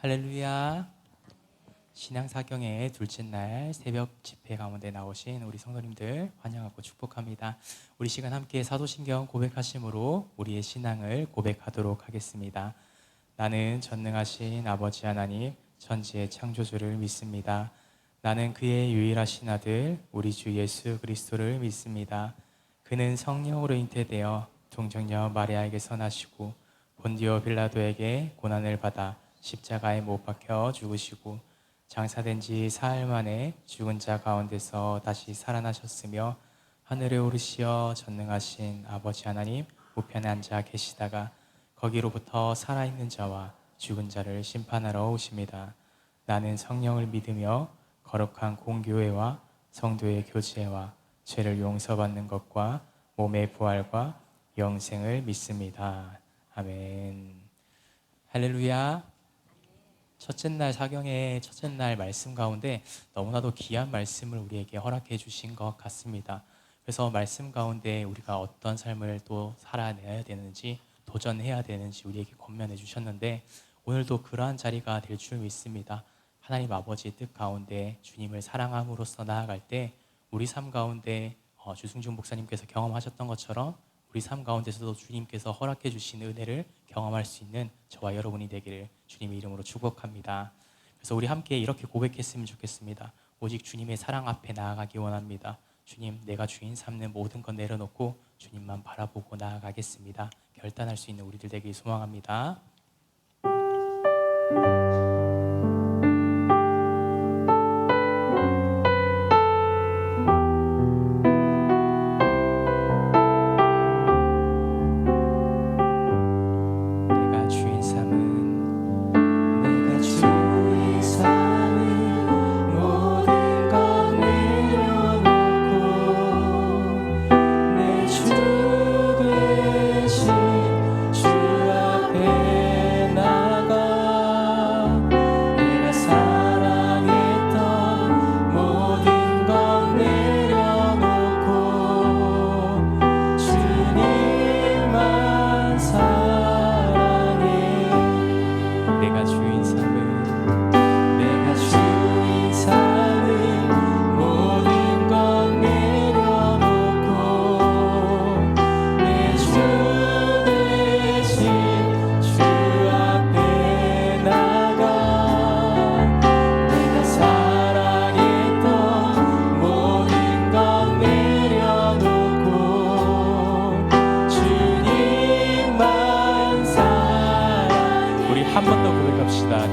할렐루야. 신앙사경의 둘째 날 새벽 집회 가운데 나오신 우리 성도님들 환영하고 축복합니다. 우리 시간 함께 사도신경 고백하심으로 우리의 신앙을 고백하도록 하겠습니다. 나는 전능하신 아버지 하나님 천지의 창조주를 믿습니다. 나는 그의 유일하신 아들 우리 주 예수 그리스도를 믿습니다. 그는 성령으로 잉태되어 동정녀 마리아에게서 나시고 본디오 빌라도에게 고난을 받아 십자가에 못 박혀 죽으시고 장사된 지 사흘 만에 죽은 자 가운데서 다시 살아나셨으며 하늘에 오르시어 전능하신 아버지 하나님 우편에 앉아 계시다가 거기로부터 살아있는 자와 죽은 자를 심판하러 오십니다. 나는 성령을 믿으며 거룩한 공교회와 성도의 교제와 죄를 용서받는 것과 몸의 부활과 영생을 믿습니다. 아멘. 할렐루야. 첫째 날 사경의 첫째 날 말씀 가운데 너무나도 귀한 말씀을 우리에게 허락해 주신 것 같습니다. 그래서 말씀 가운데 우리가 어떤 삶을 또 살아내야 되는지 도전해야 되는지 우리에게 권면해 주셨는데 오늘도 그러한 자리가 될 줄 믿습니다. 하나님 아버지의 뜻 가운데 주님을 사랑함으로써 나아갈 때 우리 삶 가운데 주승준 목사님께서 경험하셨던 것처럼 우리 삶 가운데서도 주님께서 허락해 주신 은혜를 경험할 수 있는 저와 여러분이 되기를 주님의 이름으로 축복합니다. 그래서 우리 함께 이렇게 고백했으면 좋겠습니다. 오직 주님의 사랑 앞에 나아가기 원합니다. 주님, 내가 주인 삼는 모든 것 내려놓고 주님만 바라보고 나아가겠습니다. 결단할 수 있는 우리들 되길 소망합니다.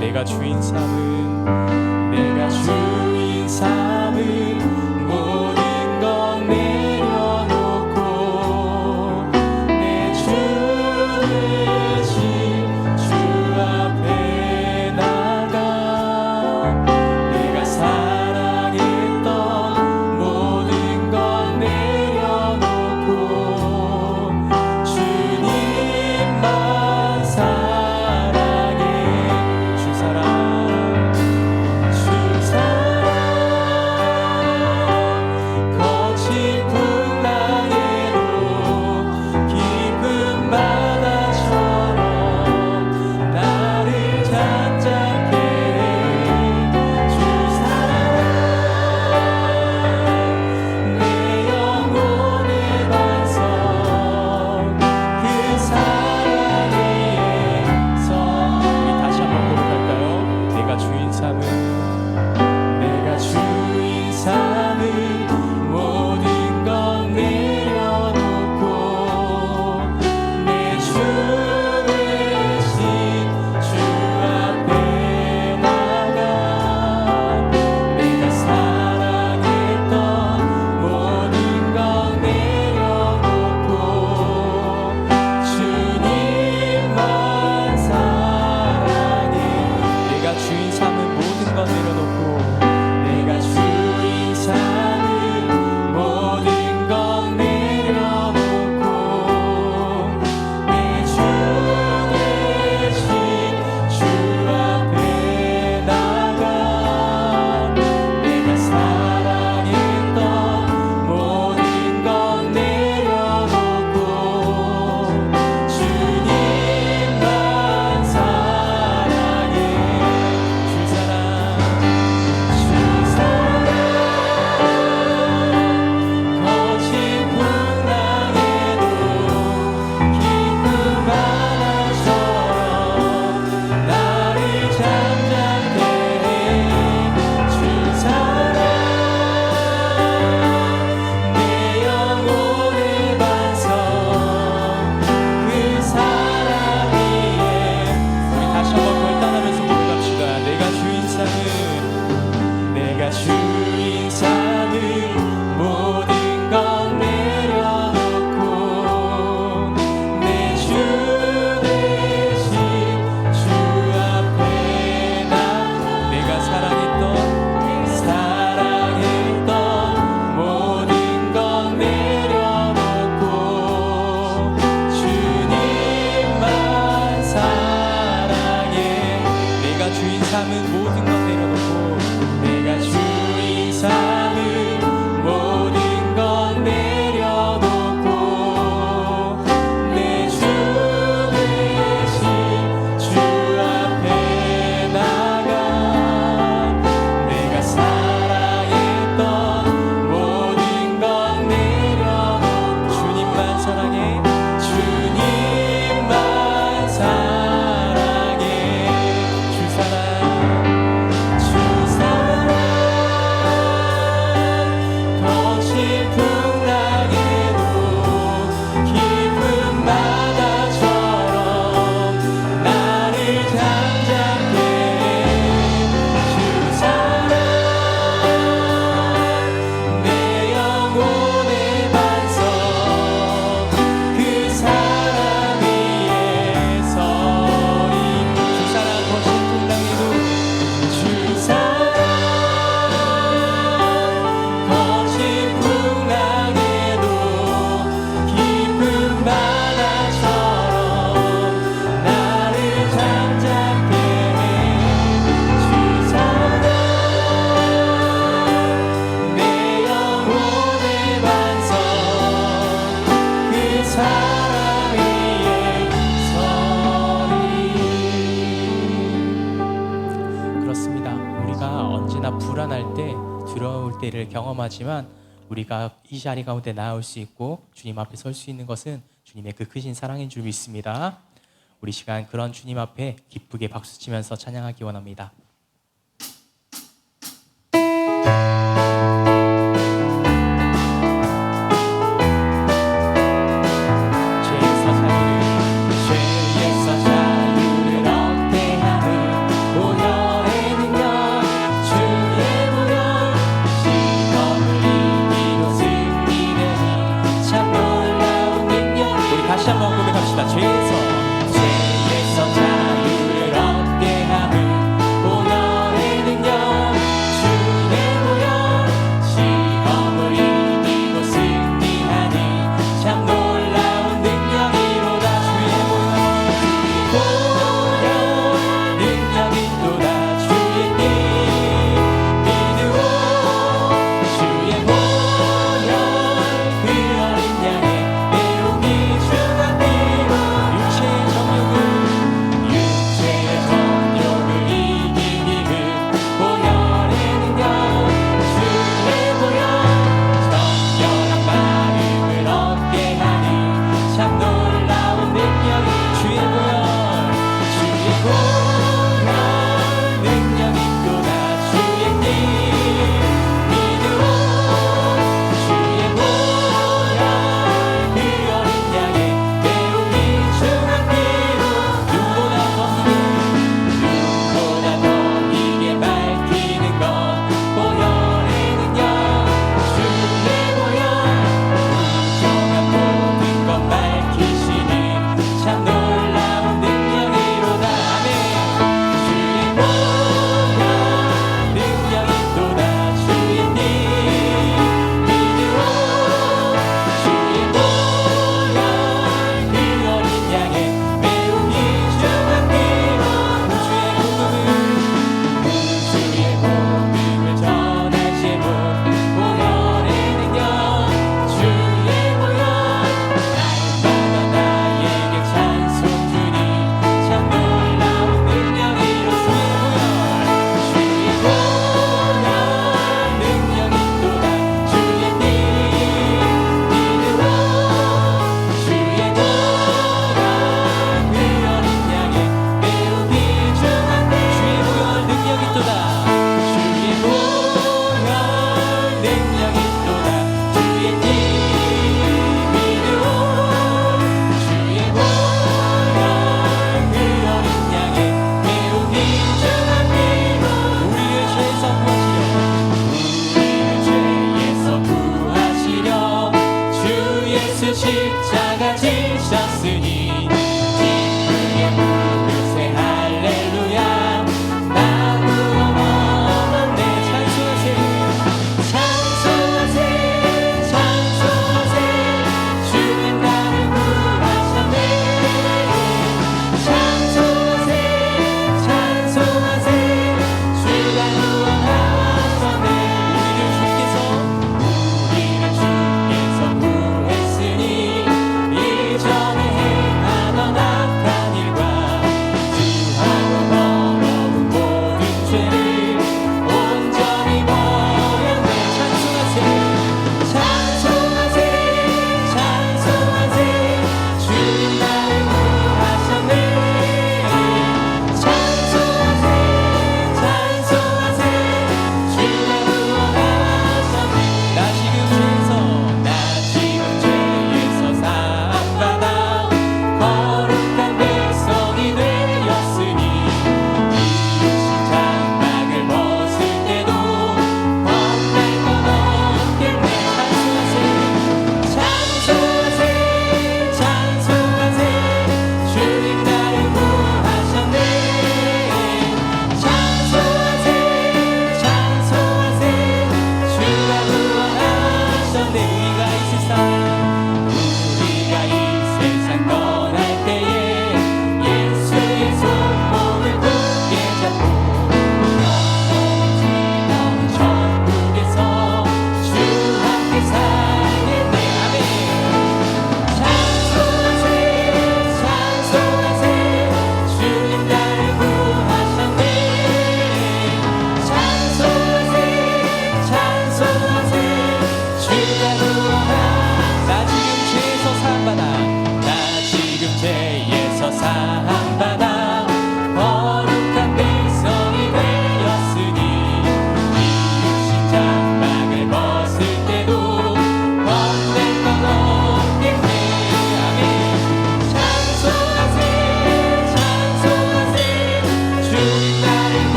내가 주인 삼은 내가 주인 삼은 모든 것 내려놓고 내 주 대신 주 앞에 나가 내가 사랑했던 모든 것 내려놓고 주님만 사랑해 주 사랑 때를 경험하지만 우리가 이 자리 가운데 나올 수 있고 주님 앞에 설 수 있는 것은 주님의 그 크신 사랑인 줄 믿습니다. 우리 시간 그런 주님 앞에 기쁘게 박수치면서 찬양하기 원합니다.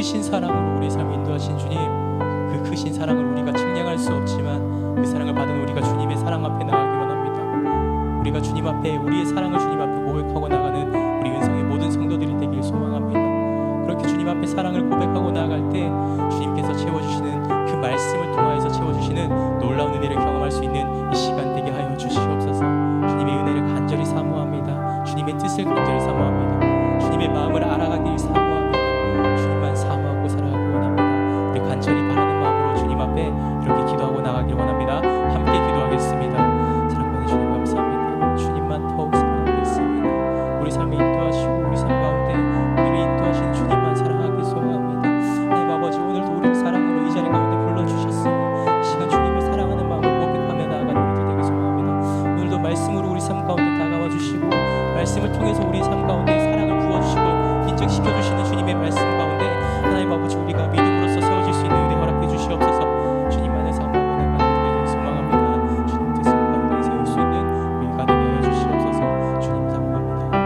크신 사랑으로 우리 삶을 인도하신 주님, 그 크신 사랑을 우리가 측량할 수 없지만 그 사랑을 받은 우리가 주님의 사랑 앞에 나가기 원합니다. 우리가 주님 앞에 우리의 사랑을 주님 앞에 고백하고 나가는 우리 은성의 모든 성도들이 되길 소망합니다. 그렇게 주님 앞에 사랑을 고백하고 나아갈 때 주님께서 채워주시는 그 말씀을 통하여서 채워주시는 놀라운 은혜를 경험할 수 있는 이 시간 되게 하여 주시옵소서. 주님의 은혜를 간절히 사모합니다. 주님의 뜻을 간절히 사모합니다. 주님의 마음을 알아가길 사모합니다. 주님만 사모하고 살아가기 원합니다. 우리 간절히 바라는 마음으로 주님 앞에 이렇게 기도하고 나가길 원합니다. 함께 기도하겠습니다. 사랑하는 주님 감사합니다. 주님만 더욱 사랑하겠습니다. 우리 삶에 인도하시고 우리 삶 가운데 우리를 인도하시는 주님만 사랑하기 소망합니다. 시켜주시는 주님의 말씀 가운데 하나님 아버지 우리가 믿음으로써 세워질 수 있는 은혜 허락해 주시옵소서. 주님만을 사모하고 나가는 우리에게 소망합니다. 주님 뜻을 바르게 세울 수 있는 우리가 되게 하여 주시옵소서. 주님 사모합니다.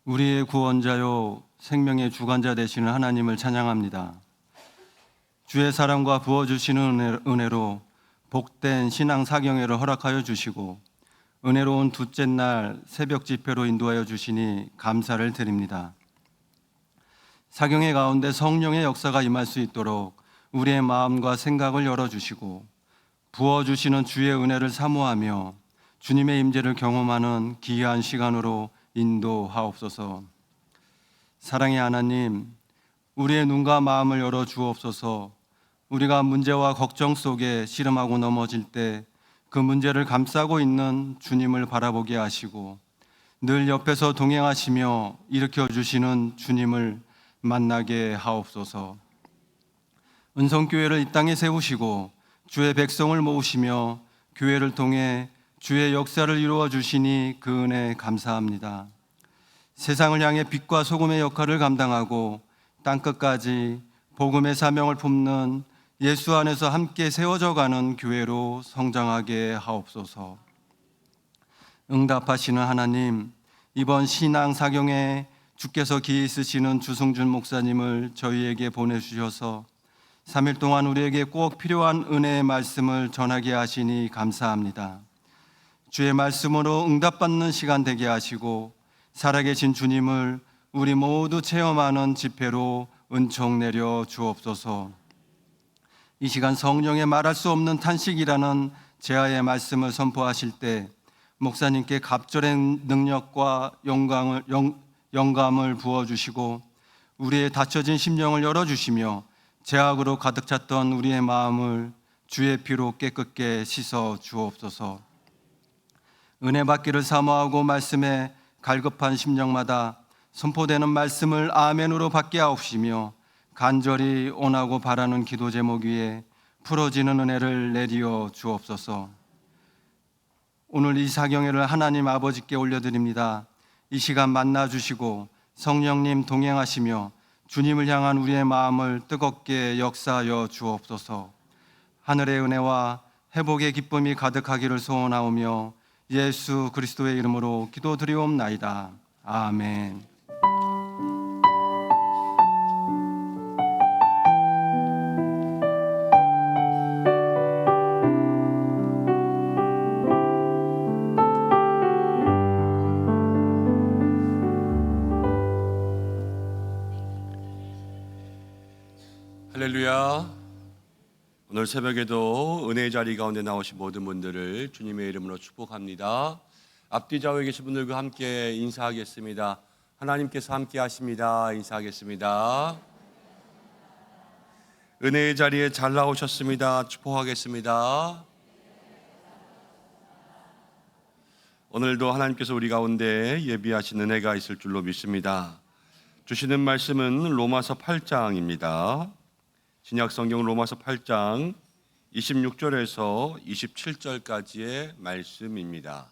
우리의 구원자요 생명의 주관자 되시는 하나님을 찬양합니다. 주의 사랑과 부어주시는 은혜로 복된 신앙 사경회를 허락하여 주시고 은혜로운 둘째 날 새벽 집회로 인도하여 주시니 감사를 드립니다. 사경회 가운데 성령의 역사가 임할 수 있도록 우리의 마음과 생각을 열어주시고 부어주시는 주의 은혜를 사모하며 주님의 임재를 경험하는 귀한 시간으로 인도하옵소서. 사랑의 하나님, 우리의 눈과 마음을 열어 주옵소서. 우리가 문제와 걱정 속에 씨름하고 넘어질 때 그 문제를 감싸고 있는 주님을 바라보게 하시고 늘 옆에서 동행하시며 일으켜 주시는 주님을 만나게 하옵소서. 은성교회를 이 땅에 세우시고 주의 백성을 모으시며 교회를 통해 주의 역사를 이루어 주시니 그 은혜 감사합니다. 세상을 향해 빛과 소금의 역할을 감당하고 땅끝까지 복음의 사명을 품는 예수 안에서 함께 세워져 가는 교회로 성장하게 하옵소서. 응답하시는 하나님, 이번 신앙 사경에 주께서 기이 있으시는 주승준 목사님을 저희에게 보내주셔서 3일 동안 우리에게 꼭 필요한 은혜의 말씀을 전하게 하시니 감사합니다. 주의 말씀으로 응답받는 시간 되게 하시고 살아계신 주님을 우리 모두 체험하는 집회로 은총 내려 주옵소서. 이 시간 성령의 말할 수 없는 탄식이라는 제아의 말씀을 선포하실 때 목사님께 갑절의 능력과 영감을 부어주시고 우리의 닫혀진 심령을 열어주시며 죄악으로 가득 찼던 우리의 마음을 주의 피로 깨끗게 씻어 주옵소서. 은혜 받기를 사모하고 말씀에 갈급한 심령마다 선포되는 말씀을 아멘으로 받게 하옵시며 간절히 원하고 바라는 기도 제목 위에 풀어지는 은혜를 내리어 주옵소서. 오늘 이 사경회를 하나님 아버지께 올려드립니다. 이 시간 만나주시고 성령님 동행하시며 주님을 향한 우리의 마음을 뜨겁게 역사하여 주옵소서. 하늘의 은혜와 회복의 기쁨이 가득하기를 소원하오며 예수 그리스도의 이름으로 기도드리옵나이다. 아멘. 할렐루야. 오늘 새벽에도 은혜의 자리 가운데 나오신 모든 분들을 주님의 이름으로 축복합니다. 앞뒤 좌우에 계신 분들과 함께 인사하겠습니다. 하나님께서 함께 하십니다. 인사하겠습니다. 은혜의 자리에 잘 나오셨습니다. 축복하겠습니다. 오늘도 하나님께서 우리 가운데 예비하신 은혜가 있을 줄로 믿습니다. 주시는 말씀은 로마서 8장입니다. 신약성경 로마서 8장 26절에서 27절까지의 말씀입니다.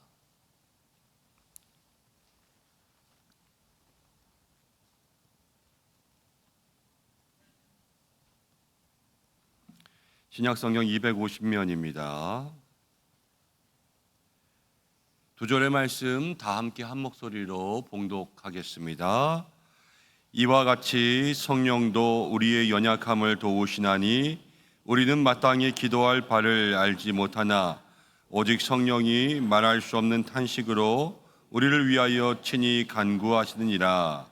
신약성경 250면입니다. 두 절의 말씀 다 함께 한 목소리로 봉독하겠습니다. 이와 같이 성령도 우리의 연약함을 도우시나니 우리는 마땅히 기도할 바를 알지 못하나 오직 성령이 말할 수 없는 탄식으로 우리를 위하여 친히 간구하시느니라.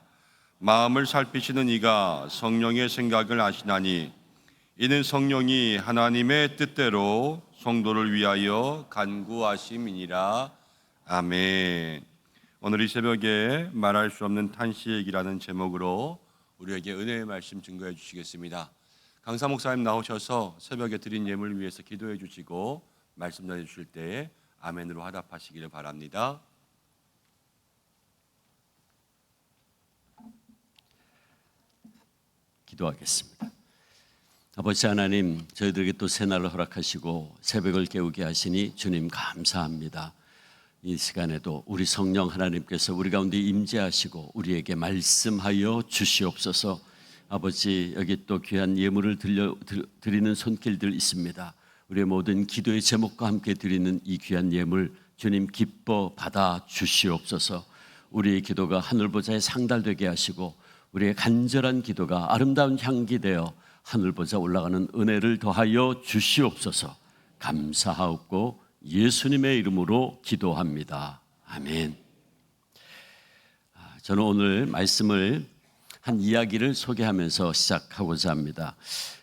마음을 살피시는 이가 성령의 생각을 아시나니 이는 성령이 하나님의 뜻대로 성도를 위하여 간구하심이니라. 아멘. 오늘 이 새벽에 말할 수 없는 탄식이라는 제목으로 우리에게 은혜의 말씀 증거해 주시겠습니다. 강사 목사님 나오셔서 새벽에 드린 예물 위해서 기도해 주시고 말씀 전해 주실 때 아멘으로 화답하시기를 바랍니다. 기도하겠습니다. 아버지 하나님, 저희들에게 또 새날을 허락하시고 새벽을 깨우게 하시니 주님 감사합니다. 이 시간에도 우리 성령 하나님께서 우리 가운데 임재하시고 우리에게 말씀하여 주시옵소서. 아버지, 여기 또 귀한 예물을 드리는 손길들 있습니다. 우리의 모든 기도의 제목과 함께 드리는 이 귀한 예물 주님 기뻐 받아 주시옵소서. 우리의 기도가 하늘보좌에 상달되게 하시고 우리의 간절한 기도가 아름다운 향기 되어 하늘보좌 올라가는 은혜를 더하여 주시옵소서. 감사하옵고 예수님의 이름으로 기도합니다. 아멘. 저는 오늘 말씀을 한 이야기를 소개하면서 시작하고자 합니다.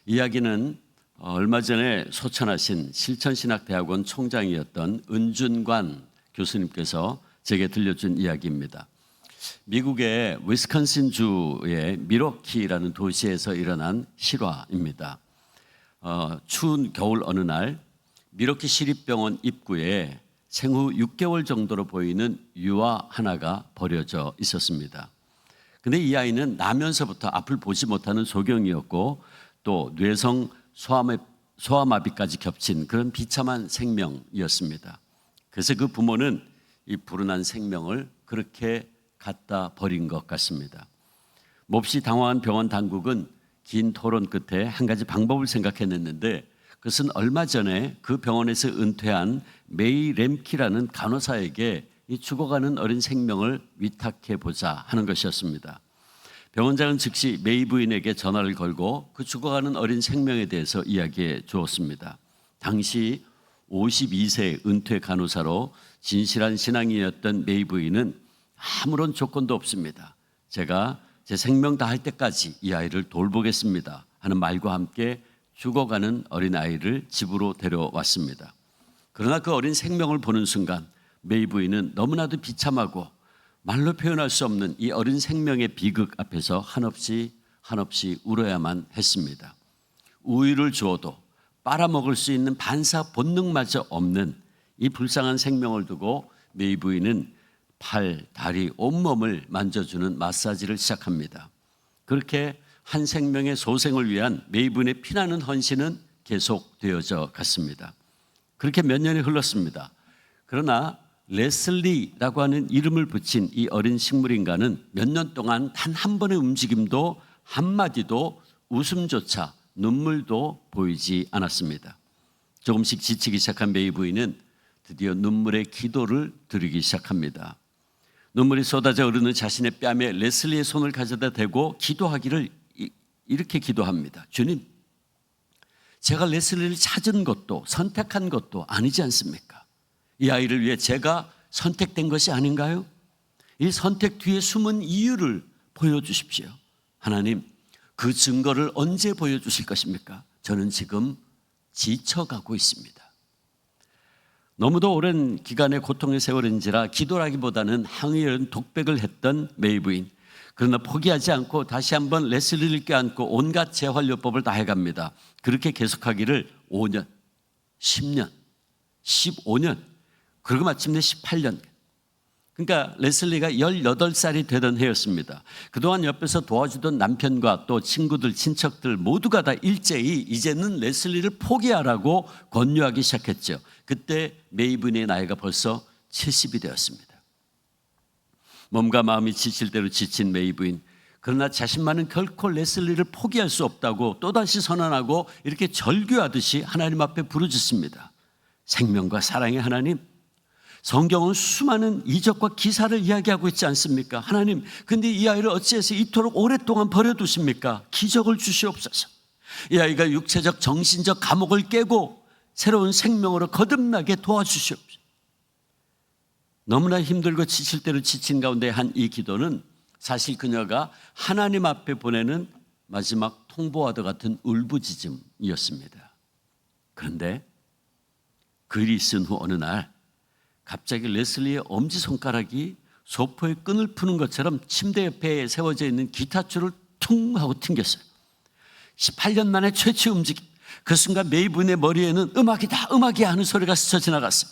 이야기는 얼마 전에 소천하신 실천신학대학원 총장이었던 은준관 교수님께서 제게 들려준 이야기입니다. 미국의 위스콘신 주의 밀워키라는 도시에서 일어난 실화입니다. 추운 겨울 어느 날 밀워키 시립병원 입구에 생후 6개월 정도로 보이는 유아 하나가 버려져 있었습니다. 근데 이 아이는 나면서부터 앞을 보지 못하는 소경이었고 또 뇌성 소아마비까지 겹친 그런 비참한 생명이었습니다. 그래서 그 부모는 이 불운한 생명을 그렇게 갖다 버린 것 같습니다. 몹시 당황한 병원 당국은 긴 토론 끝에 한 가지 방법을 생각해냈는데 그것은 얼마 전에 그 병원에서 은퇴한 메이 램키라는 간호사에게 이 죽어가는 어린 생명을 위탁해보자 하는 것이었습니다. 병원장은 즉시 메이 부인에게 전화를 걸고 그 죽어가는 어린 생명에 대해서 이야기해 주었습니다. 당시 52세 은퇴 간호사로 진실한 신앙인이었던 메이 부인은 아무런 조건도 없습니다. 제가 제 생명 다할 때까지 이 아이를 돌보겠습니다 하는 말과 함께 죽어가는 어린아이를 집으로 데려왔습니다. 그러나 그 어린 생명을 보는 순간 메이 부인은 너무나도 비참하고 말로 표현할 수 없는 이 어린 생명의 비극 앞에서 한없이 울어야만 했습니다. 우유를 주어도 빨아먹을 수 있는 반사 본능마저 없는 이 불쌍한 생명을 두고 메이 부인은 팔, 다리, 온몸을 만져주는 마사지를 시작합니다. 그렇게 한 생명의 소생을 위한 메이 부인의 피나는 헌신은 계속되어져 갔습니다. 그렇게 몇 년이 흘렀습니다. 그러나 레슬리라고 하는 이름을 붙인 이 어린 식물인간은 몇 년 동안 단 한 번의 움직임도 한마디도 웃음조차 눈물도 보이지 않았습니다. 조금씩 지치기 시작한 메이 부인은 드디어 눈물의 기도를 드리기 시작합니다. 눈물이 쏟아져 흐르는 자신의 뺨에 레슬리의 손을 가져다 대고 기도하기를 이렇게 기도합니다. 주님, 제가 레슬리를 찾은 것도 선택한 것도 아니지 않습니까? 이 아이를 위해 제가 선택된 것이 아닌가요? 이 선택 뒤에 숨은 이유를 보여주십시오. 하나님, 그 증거를 언제 보여주실 것입니까? 저는 지금 지쳐가고 있습니다. 너무도 오랜 기간의 고통의 세월인지라 기도라기보다는 항의는 독백을 했던 메이 부인. 그러나 포기하지 않고 다시 한번 레슬리를 껴안고 온갖 재활요법을 다 해갑니다. 그렇게 계속하기를 5년, 10년, 15년, 그리고 마침내 18년. 그러니까 레슬리가 18살이 되던 해였습니다. 그동안 옆에서 도와주던 남편과 또 친구들, 친척들 모두가 다 일제히 이제는 레슬리를 포기하라고 권유하기 시작했죠. 그때 메이 부인의 나이가 벌써 70이 되었습니다. 몸과 마음이 지칠 대로 지친 메이 부인. 그러나 자신만은 결코 레슬리를 포기할 수 없다고 또다시 선언하고 이렇게 절규하듯이 하나님 앞에 부르짖습니다. 생명과 사랑의 하나님, 성경은 수많은 이적과 기사를 이야기하고 있지 않습니까? 하나님, 근데 이 아이를 어찌해서 이토록 오랫동안 버려두십니까? 기적을 주시옵소서. 이 아이가 육체적 정신적 감옥을 깨고 새로운 생명으로 거듭나게 도와주시옵소서. 너무나 힘들고 지칠 대로 지친 가운데 한 이 기도는 사실 그녀가 하나님 앞에 보내는 마지막 통보와도 같은 울부짖음이었습니다. 그런데 그 일이 있은 후 어느 날 갑자기 레슬리의 엄지손가락이 소포의 끈을 푸는 것처럼 침대 옆에 세워져 있는 기타줄을 퉁 하고 튕겼어요. 18년 만에 최초의 움직임. 그 순간 메이 부인의 머리에는 음악이다, 음악이야 하는 소리가 스쳐 지나갔어요.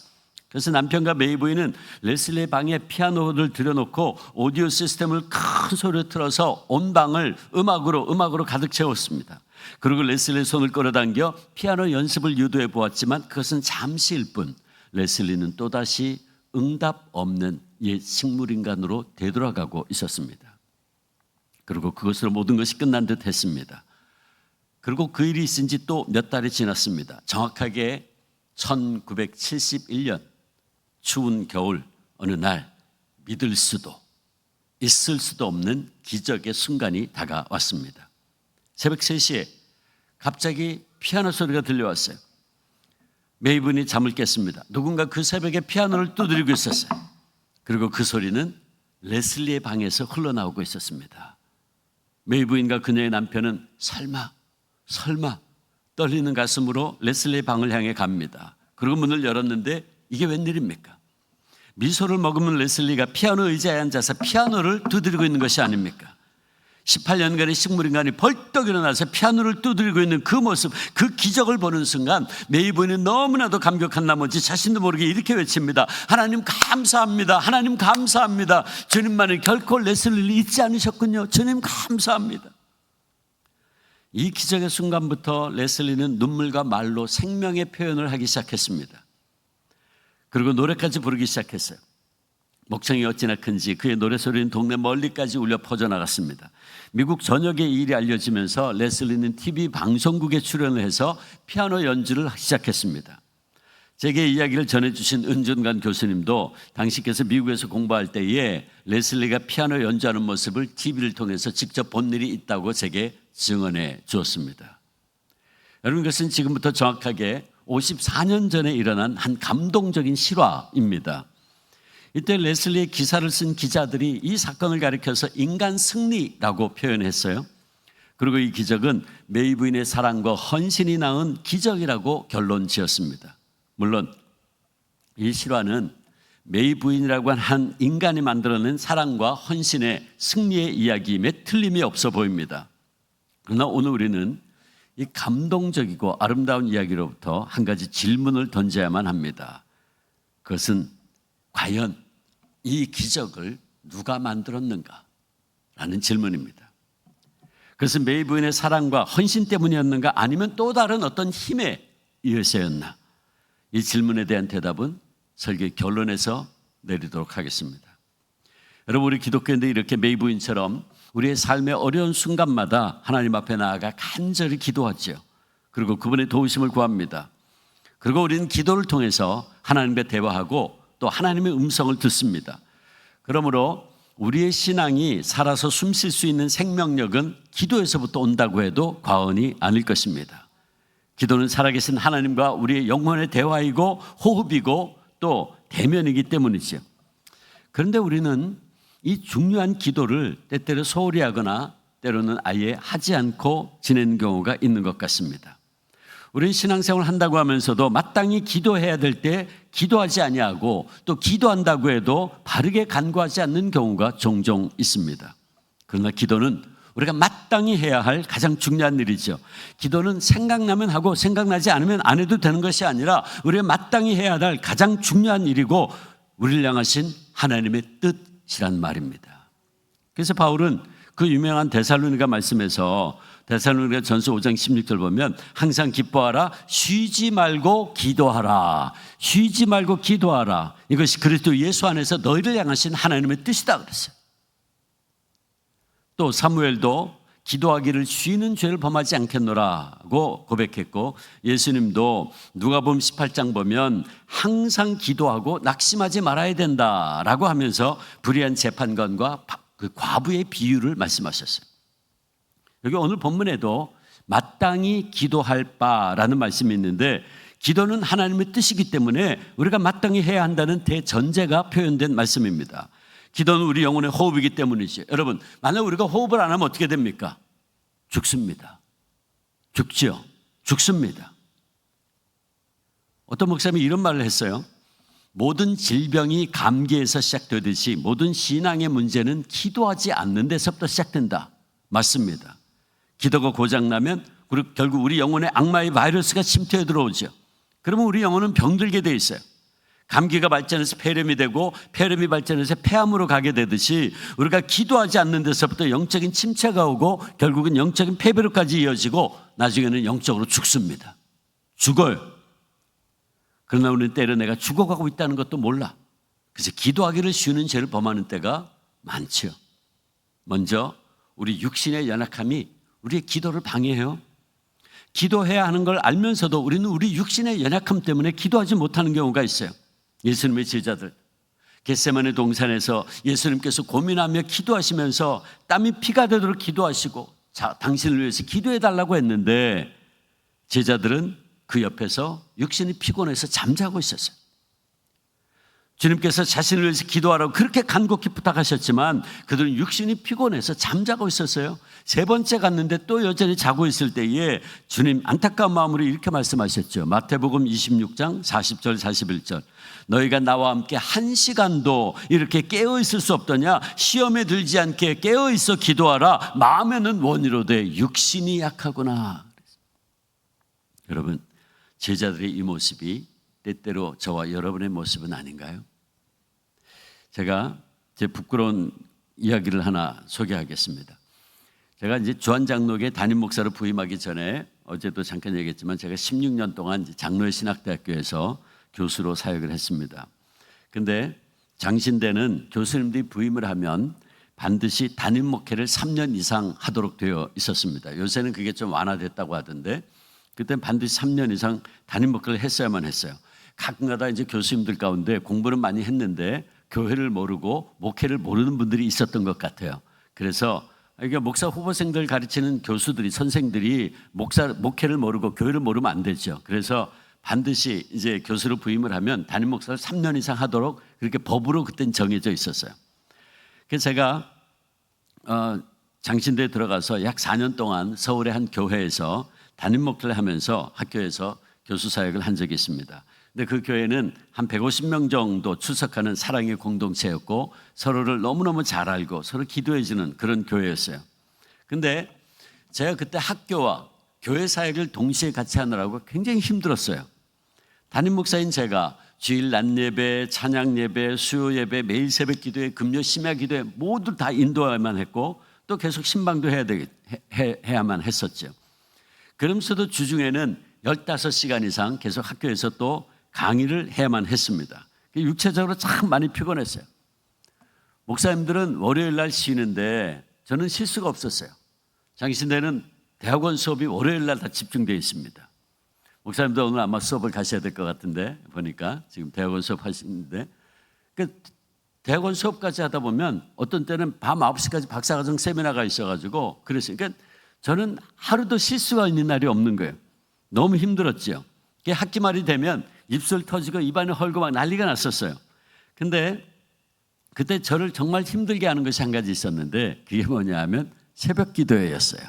그래서 남편과 메이 부인은 레슬리의 방에 피아노를 들여놓고 오디오 시스템을 큰 소리로 틀어서 온 방을 음악으로 가득 채웠습니다. 그리고 레슬리의 손을 끌어당겨 피아노 연습을 유도해 보았지만 그것은 잠시일 뿐 레슬리는 또다시 응답 없는 옛 식물인간으로 되돌아가고 있었습니다. 그리고 그것으로 모든 것이 끝난 듯 했습니다. 그리고 그 일이 있은 지 또 몇 달이 지났습니다. 정확하게 1971년 추운 겨울 어느 날 믿을 수도 있을 수도 없는 기적의 순간이 다가왔습니다. 새벽 3시에 갑자기 피아노 소리가 들려왔어요. 메이분이 잠을 깼습니다. 누군가 그 새벽에 피아노를 두드리고 있었어요. 그리고 그 소리는 레슬리의 방에서 흘러나오고 있었습니다. 메이부인과 그녀의 남편은 설마 떨리는 가슴으로 레슬리의 방을 향해 갑니다. 그리고 문을 열었는데 이게 웬일입니까? 미소를 머금은 레슬리가 피아노 의자에 앉아서 피아노를 두드리고 있는 것이 아닙니까? 18년간의 식물인간이 벌떡 일어나서 피아노를 두드리고 있는 그 모습, 그 기적을 보는 순간 메이부인은 너무나도 감격한 나머지 자신도 모르게 이렇게 외칩니다. 하나님 감사합니다. 하나님 감사합니다. 주님만은 결코 레슬리를 잊지 않으셨군요. 주님 감사합니다. 이 기적의 순간부터 레슬리는 눈물과 말로 생명의 표현을 하기 시작했습니다. 그리고 노래까지 부르기 시작했어요. 목청이 어찌나 큰지 그의 노래소리는 동네 멀리까지 울려 퍼져나갔습니다. 미국 전역에 이 일이 알려지면서 레슬리는 TV 방송국에 출연을 해서 피아노 연주를 시작했습니다. 제게 이야기를 전해주신 은준관 교수님도 당시께서 미국에서 공부할 때에 레슬리가 피아노 연주하는 모습을 TV를 통해서 직접 본 일이 있다고 제게 증언해 주었습니다. 여러분, 이것은 지금부터 정확하게 54년 전에 일어난 한 감동적인 실화입니다. 이때 레슬리의 기사를 쓴 기자들이 이 사건을 가리켜서 인간 승리라고 표현했어요. 그리고 이 기적은 메이 부인의 사랑과 헌신이 낳은 기적이라고 결론 지었습니다. 물론 이 실화는 메이 부인이라고 한 인간이 만들어낸 사랑과 헌신의 승리의 이야기임에 틀림이 없어 보입니다. 그러나 오늘 우리는 이 감동적이고 아름다운 이야기로부터 한 가지 질문을 던져야만 합니다. 그것은 과연 이 기적을 누가 만들었는가? 라는 질문입니다. 그것은 메이 부인의 사랑과 헌신 때문이었는가? 아니면 또 다른 어떤 힘에 의해서였나? 이 질문에 대한 대답은 설교의 결론에서 내리도록 하겠습니다. 여러분, 우리 기독교인들이 이렇게 메이 부인처럼 우리의 삶의 어려운 순간마다 하나님 앞에 나아가 간절히 기도하죠. 그리고 그분의 도우심을 구합니다. 그리고 우리는 기도를 통해서 하나님과 대화하고 또 하나님의 음성을 듣습니다. 그러므로 우리의 신앙이 살아서 숨 쉴 수 있는 생명력은 기도에서부터 온다고 해도 과언이 아닐 것입니다. 기도는 살아계신 하나님과 우리의 영혼의 대화이고 호흡이고 또 대면이기 때문이죠. 그런데 우리는 이 중요한 기도를 때때로 소홀히 하거나 때로는 아예 하지 않고 지내는 경우가 있는 것 같습니다. 우리는 신앙생활을 한다고 하면서도 마땅히 기도해야 될 때 기도하지 아니하고 또 기도한다고 해도 바르게 간구하지 않는 경우가 종종 있습니다. 그러나 기도는 우리가 마땅히 해야 할 가장 중요한 일이죠. 기도는 생각나면 하고 생각나지 않으면 안 해도 되는 것이 아니라 우리가 마땅히 해야 할 가장 중요한 일이고 우리를 향하신 하나님의 뜻이란 말입니다. 그래서 바울은 그 유명한 데살로니가 말씀에서 데살로니가 전서 5장 16절 보면 항상 기뻐하라, 쉬지 말고 기도하라, 쉬지 말고 기도하라. 이것이 그리스도 예수 안에서 너희를 향하신 하나님의 뜻이다 그랬어요. 또 사무엘도 기도하기를 쉬는 죄를 범하지 않겠노라고 고백했고, 예수님도 누가복음 18장 보면 항상 기도하고 낙심하지 말아야 된다라고 하면서 불의한 재판관과 그 과부의 비유를 말씀하셨어요. 여기 오늘 본문에도 마땅히 기도할 바라는 말씀이 있는데, 기도는 하나님의 뜻이기 때문에 우리가 마땅히 해야 한다는 대전제가 표현된 말씀입니다. 기도는 우리 영혼의 호흡이기 때문이죠. 여러분, 만약 우리가 호흡을 안 하면 어떻게 됩니까? 죽습니다. 죽지요. 죽습니다. 어떤 목사님이 이런 말을 했어요. 모든 질병이 감기에서 시작되듯이 모든 신앙의 문제는 기도하지 않는 데서부터 시작된다. 맞습니다. 기도가 고장나면 결국 우리 영혼에 악마의 바이러스가 침투해 들어오죠. 그러면 우리 영혼은 병들게 돼 있어요. 감기가 발전해서 폐렴이 되고 폐렴이 발전해서 폐암으로 가게 되듯이 우리가 기도하지 않는 데서부터 영적인 침체가 오고 결국은 영적인 폐배로까지 이어지고 나중에는 영적으로 죽습니다. 죽어요. 그러나 우리는 때로 내가 죽어가고 있다는 것도 몰라. 그래서 기도하기를 쉬우는 죄를 범하는 때가 많지요. 먼저 우리 육신의 연약함이 우리의 기도를 방해해요. 기도해야 하는 걸 알면서도 우리는 우리 육신의 연약함 때문에 기도하지 못하는 경우가 있어요. 예수님의 제자들 겟세마네 동산에서 예수님께서 고민하며 기도하시면서 땀이 피가 되도록 기도하시고 자, 당신을 위해서 기도해 달라고 했는데 제자들은 그 옆에서 육신이 피곤해서 잠자고 있었어요. 주님께서 자신을 위해서 기도하라고 그렇게 간곡히 부탁하셨지만 그들은 육신이 피곤해서 잠자고 있었어요. 세 번째 갔는데 또 여전히 자고 있을 때에 주님 안타까운 마음으로 이렇게 말씀하셨죠. 마태복음 26장 40절 41절 너희가 나와 함께 한 시간도 이렇게 깨어 있을 수 없더냐. 시험에 들지 않게 깨어 있어 기도하라. 마음에는 원이로되 육신이 약하구나. 여러분 제자들의 이 모습이 때때로 저와 여러분의 모습은 아닌가요? 제가 제 부끄러운 이야기를 하나 소개하겠습니다. 제가 이제 주한장로교 담임 목사로 부임하기 전에 어제도 잠깐 얘기했지만 제가 16년 동안 장로의 신학대학교에서 교수로 사역을 했습니다. 근데 장신대는 교수님들이 부임을 하면 반드시 담임 목회를 3년 이상 하도록 되어 있었습니다. 요새는 그게 좀 완화됐다고 하던데 그때는 반드시 3년 이상 담임 목회를 했어야만 했어요. 가끔가다 이제 교수님들 가운데 공부는 많이 했는데 교회를 모르고 목회를 모르는 분들이 있었던 것 같아요. 그래서 이게 목사 후보생들 가르치는 교수들이 선생들이 목회를 모르고 교회를 모르면 안 되죠. 그래서 반드시 이제 교수로 부임을 하면 담임 목사를 3년 이상 하도록 그렇게 법으로 그때는 정해져 있었어요. 그래서 제가 장신대에 들어가서 약 4년 동안 서울의 한 교회에서 담임 목회를 하면서 학교에서 교수 사역을 한 적이 있습니다. 근데 그 교회는 한 150명 정도 출석하는 사랑의 공동체였고 서로를 너무너무 잘 알고 서로 기도해 주는 그런 교회였어요. 근데 제가 그때 학교와 교회 사역을 동시에 같이 하느라고 굉장히 힘들었어요. 담임 목사인 제가 주일 낮 예배, 찬양 예배, 수요 예배, 매일 새벽 기도회, 금요 심야 기도회 모두 다 인도해야만 했고 또 계속 신방도 해야만 했었죠. 그러면서도 주중에는 15시간 이상 계속 학교에서 또 강의를 해야만 했습니다. 육체적으로 참 많이 피곤했어요. 목사님들은 월요일 날 쉬는데 저는 쉴 수가 없었어요. 장신대는 대학원 수업이 월요일 날 다 집중되어 있습니다. 목사님도 오늘 아마 수업을 가셔야 될 것 같은데 보니까 지금 대학원 수업 하시는데 대학원 수업까지 하다 보면 어떤 때는 밤 9시까지 박사과정 세미나가 있어가지고 그랬어요. 그러니까 저는 하루도 쉴 수가 있는 날이 없는 거예요. 너무 힘들었죠. 학기 말이 되면 입술 터지고 입안이 헐고 막 난리가 났었어요. 근데 그때 저를 정말 힘들게 하는 것이 한 가지 있었는데 그게 뭐냐 하면 새벽 기도회였어요.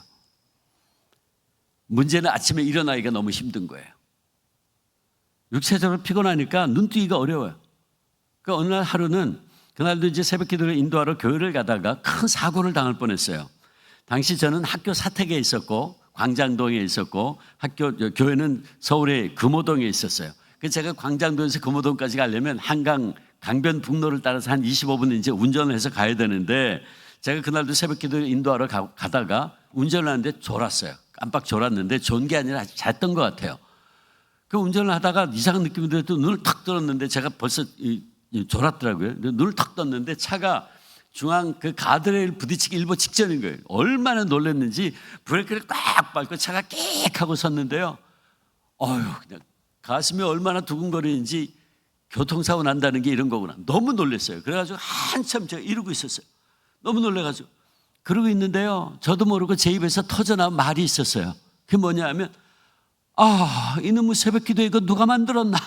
문제는 아침에 일어나기가 너무 힘든 거예요. 육체적으로 피곤하니까 눈 뜨기가 어려워요. 그러니까 어느 날 하루는 그날도 이제 새벽 기도를 인도하러 교회를 가다가 큰 사고를 당할 뻔했어요. 당시 저는 학교 사택에 있었고 광장동에 있었고 교회는 서울의 금호동에 있었어요. 그래서 제가 광장동에서 금호동까지 가려면 한강 강변북로를 따라서 한 25분 이제 운전을 해서 가야 되는데 제가 그날도 새벽 기도를 인도하러 가다가 운전을 하는데 졸았어요. 깜빡 졸았는데 존 게 아니라 잤던 것 같아요. 그 운전을 하다가 이상한 느낌이 들어서 눈을 탁 들었는데 제가 벌써 졸았더라고요. 눈을 탁 떴는데 차가 중앙 그 가드레일 부딪히기 일보 직전인 거예요. 얼마나 놀랐는지 브레이크를 꽉 밟고 차가 끽 하고 섰는데요. 그냥 가슴이 얼마나 두근거리는지 교통사고 난다는 게 이런 거구나. 너무 놀랐어요. 그래가지고 한참 제가 이러고 있었어요. 너무 놀라가지고. 그러고 있는데요. 저도 모르고 제 입에서 터져나온 말이 있었어요. 그게 뭐냐 하면 이놈의 새벽 기도 이거 누가 만들었나.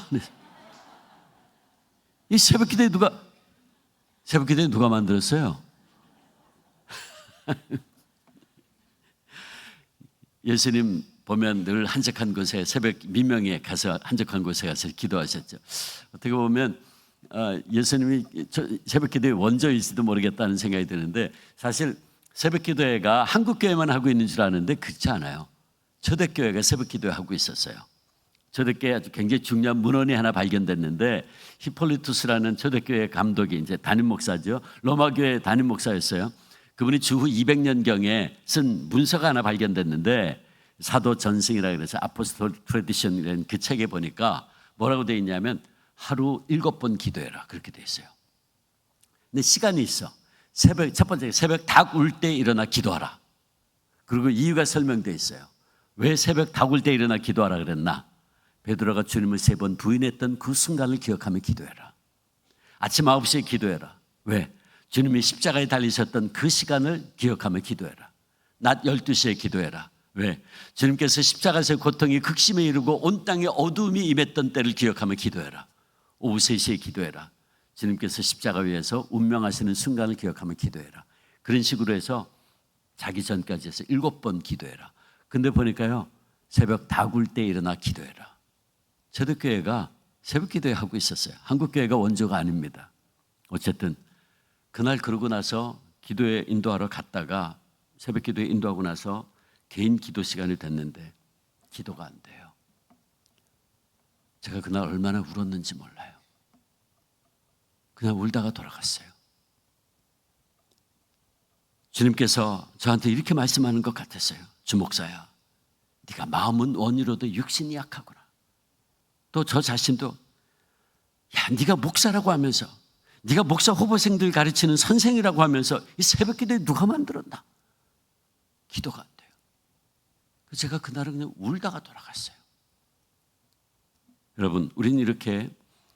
이 새벽 기도에 누가 만들었어요? 예수님 보면 늘 한적한 곳에 새벽 미명에 가서 한적한 곳에 가서 기도하셨죠. 어떻게 보면 예수님이 새벽 기도의 원조일지도 모르겠다는 생각이 드는데 사실 새벽 기도회가 한국 교회만 하고 있는 줄 아는데 그렇지 않아요. 초대교회가 새벽 기도회 하고 있었어요. 초대교회 아주 굉장히 중요한 문헌이 하나 발견됐는데 히폴리투스라는 초대교회 감독이 이제 담임 목사죠. 로마교회 담임 목사였어요. 그분이 주후 200년경에 쓴 문서가 하나 발견됐는데 사도 전승이라 그래서 아포스톨 트래디션이라는 그 책에 보니까 뭐라고 되어 있냐면 하루 7번 기도해라 그렇게 되어 있어요. 근데 시간이 있어. 첫 번째 새벽 닭 울 때 일어나 기도하라. 그리고 이유가 설명되어 있어요. 왜 새벽 닭 울 때 일어나 기도하라 그랬나? 베드로가 주님을 3번 부인했던 그 순간을 기억하며 기도해라. 아침 9시에 기도해라. 왜? 주님이 십자가에 달리셨던 그 시간을 기억하며 기도해라. 낮 12시에 기도해라. 왜? 주님께서 십자가에서의 고통이 극심에 이르고 온 땅에 어두움이 임했던 때를 기억하며 기도해라. 오후 3시에 기도해라. 주님께서 십자가 위에서 운명하시는 순간을 기억하며 기도해라. 그런 식으로 해서 자기 전까지 해서 7번 기도해라. 근데 보니까요, 새벽 닭 울 때 일어나 기도해라. 초대교회가 새벽 기도회 하고 있었어요. 한국교회가 원조가 아닙니다. 어쨌든 그날 그러고 나서 기도회 인도하러 갔다가 새벽 기도회 인도하고 나서 개인 기도 시간이 됐는데 기도가 안 돼요. 제가 그날 얼마나 울었는지 몰라요. 그냥 울다가 돌아갔어요. 주님께서 저한테 이렇게 말씀하는 것 같았어요. 주 목사야, 네가 마음은 원이로도 육신이 약하구나. 또 저 자신도 야, 네가 목사라고 하면서 네가 목사 후보생들 가르치는 선생이라고 하면서 이 새벽 기도에 누가 만들었나? 기도가 안 돼요. 그래서 제가 그날은 그냥 울다가 돌아갔어요. 여러분, 우리는 이렇게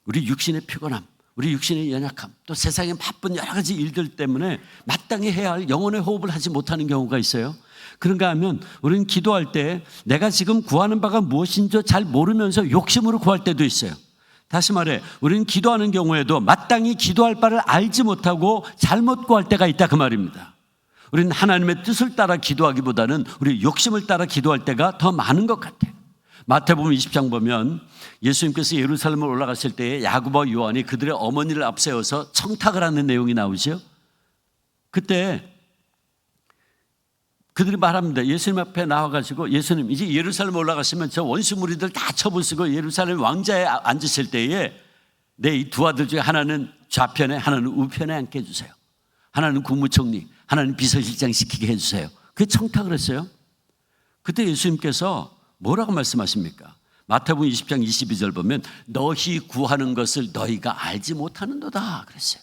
우리 육신의 피곤함, 우리 육신의 연약함, 또 세상의 바쁜 여러 가지 일들 때문에 마땅히 해야 할 영혼의 호흡을 하지 못하는 경우가 있어요. 그런가 하면 우리는 기도할 때 내가 지금 구하는 바가 무엇인지 잘 모르면서 욕심으로 구할 때도 있어요. 다시 말해 우리는 기도하는 경우에도 마땅히 기도할 바를 알지 못하고 잘못 구할 때가 있다 그 말입니다. 우리는 하나님의 뜻을 따라 기도하기보다는 우리 욕심을 따라 기도할 때가 더 많은 것 같아요. 마태복음 20장 보면 예수님께서 예루살렘을 올라갔을 때에 야고보와 요한이 그들의 어머니를 앞세워서 청탁을 하는 내용이 나오죠. 그때 그들이 말합니다. 예수님 앞에 나와가지고 예수님 이제 예루살렘 올라가시면 저 원수 무리들 다 쳐부수고 예루살렘 왕자에 앉으실 때에 내 이 두 아들 중에 하나는 좌편에 하나는 우편에 앉게 해주세요. 하나는 국무총리, 하나는 비서실장 시키게 해주세요. 그게 청탁을 했어요. 그때 예수님께서 뭐라고 말씀하십니까? 마태복음 20장 22절 보면 너희 구하는 것을 너희가 알지 못하는도다 그랬어요.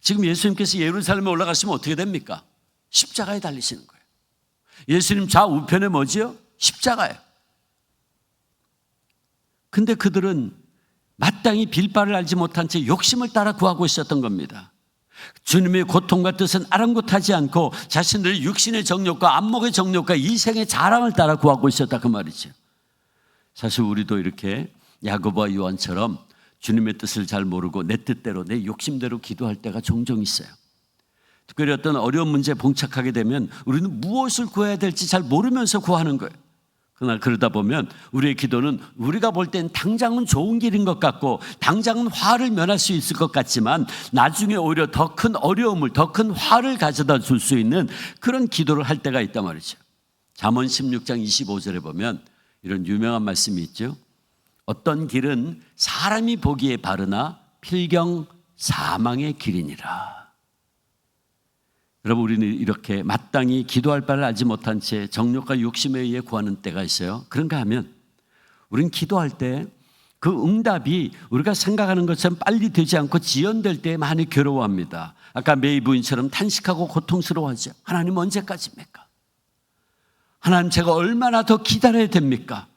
지금 예수님께서 예루살렘에 올라가시면 어떻게 됩니까? 십자가에 달리시는 거예요. 예수님 좌우편에 뭐지요? 십자가예요. 근데 그들은 마땅히 빌바를 알지 못한 채 욕심을 따라 구하고 있었던 겁니다. 주님의 고통과 뜻은 아랑곳하지 않고 자신들의 육신의 정욕과 안목의 정욕과 이생의 자랑을 따라 구하고 있었다 그 말이죠. 사실 우리도 이렇게 야고보와 요한처럼 주님의 뜻을 잘 모르고 내 뜻대로 내 욕심대로 기도할 때가 종종 있어요. 특별히 어떤 어려운 문제에 봉착하게 되면 우리는 무엇을 구해야 될지 잘 모르면서 구하는 거예요. 그러나 그러다 보면 우리의 기도는 우리가 볼 땐 당장은 좋은 길인 것 같고 당장은 화를 면할 수 있을 것 같지만 나중에 오히려 더 큰 어려움을 더 큰 화를 가져다 줄 수 있는 그런 기도를 할 때가 있단 말이죠. 잠언 16장 25절에 보면 이런 유명한 말씀이 있죠. 어떤 길은 사람이 보기에 바르나 필경 사망의 길이니라. 여러분 우리는 이렇게 마땅히 기도할 바를 알지 못한 채 정욕과 욕심에 의해 구하는 때가 있어요. 그런가 하면 우리는 기도할 때 그 응답이 우리가 생각하는 것처럼 빨리 되지 않고 지연될 때 많이 괴로워합니다. 아까 메이 부인처럼 탄식하고 고통스러워하죠. 하나님 언제까지입니까? 하나님 제가 얼마나 더 기다려야 됩니까?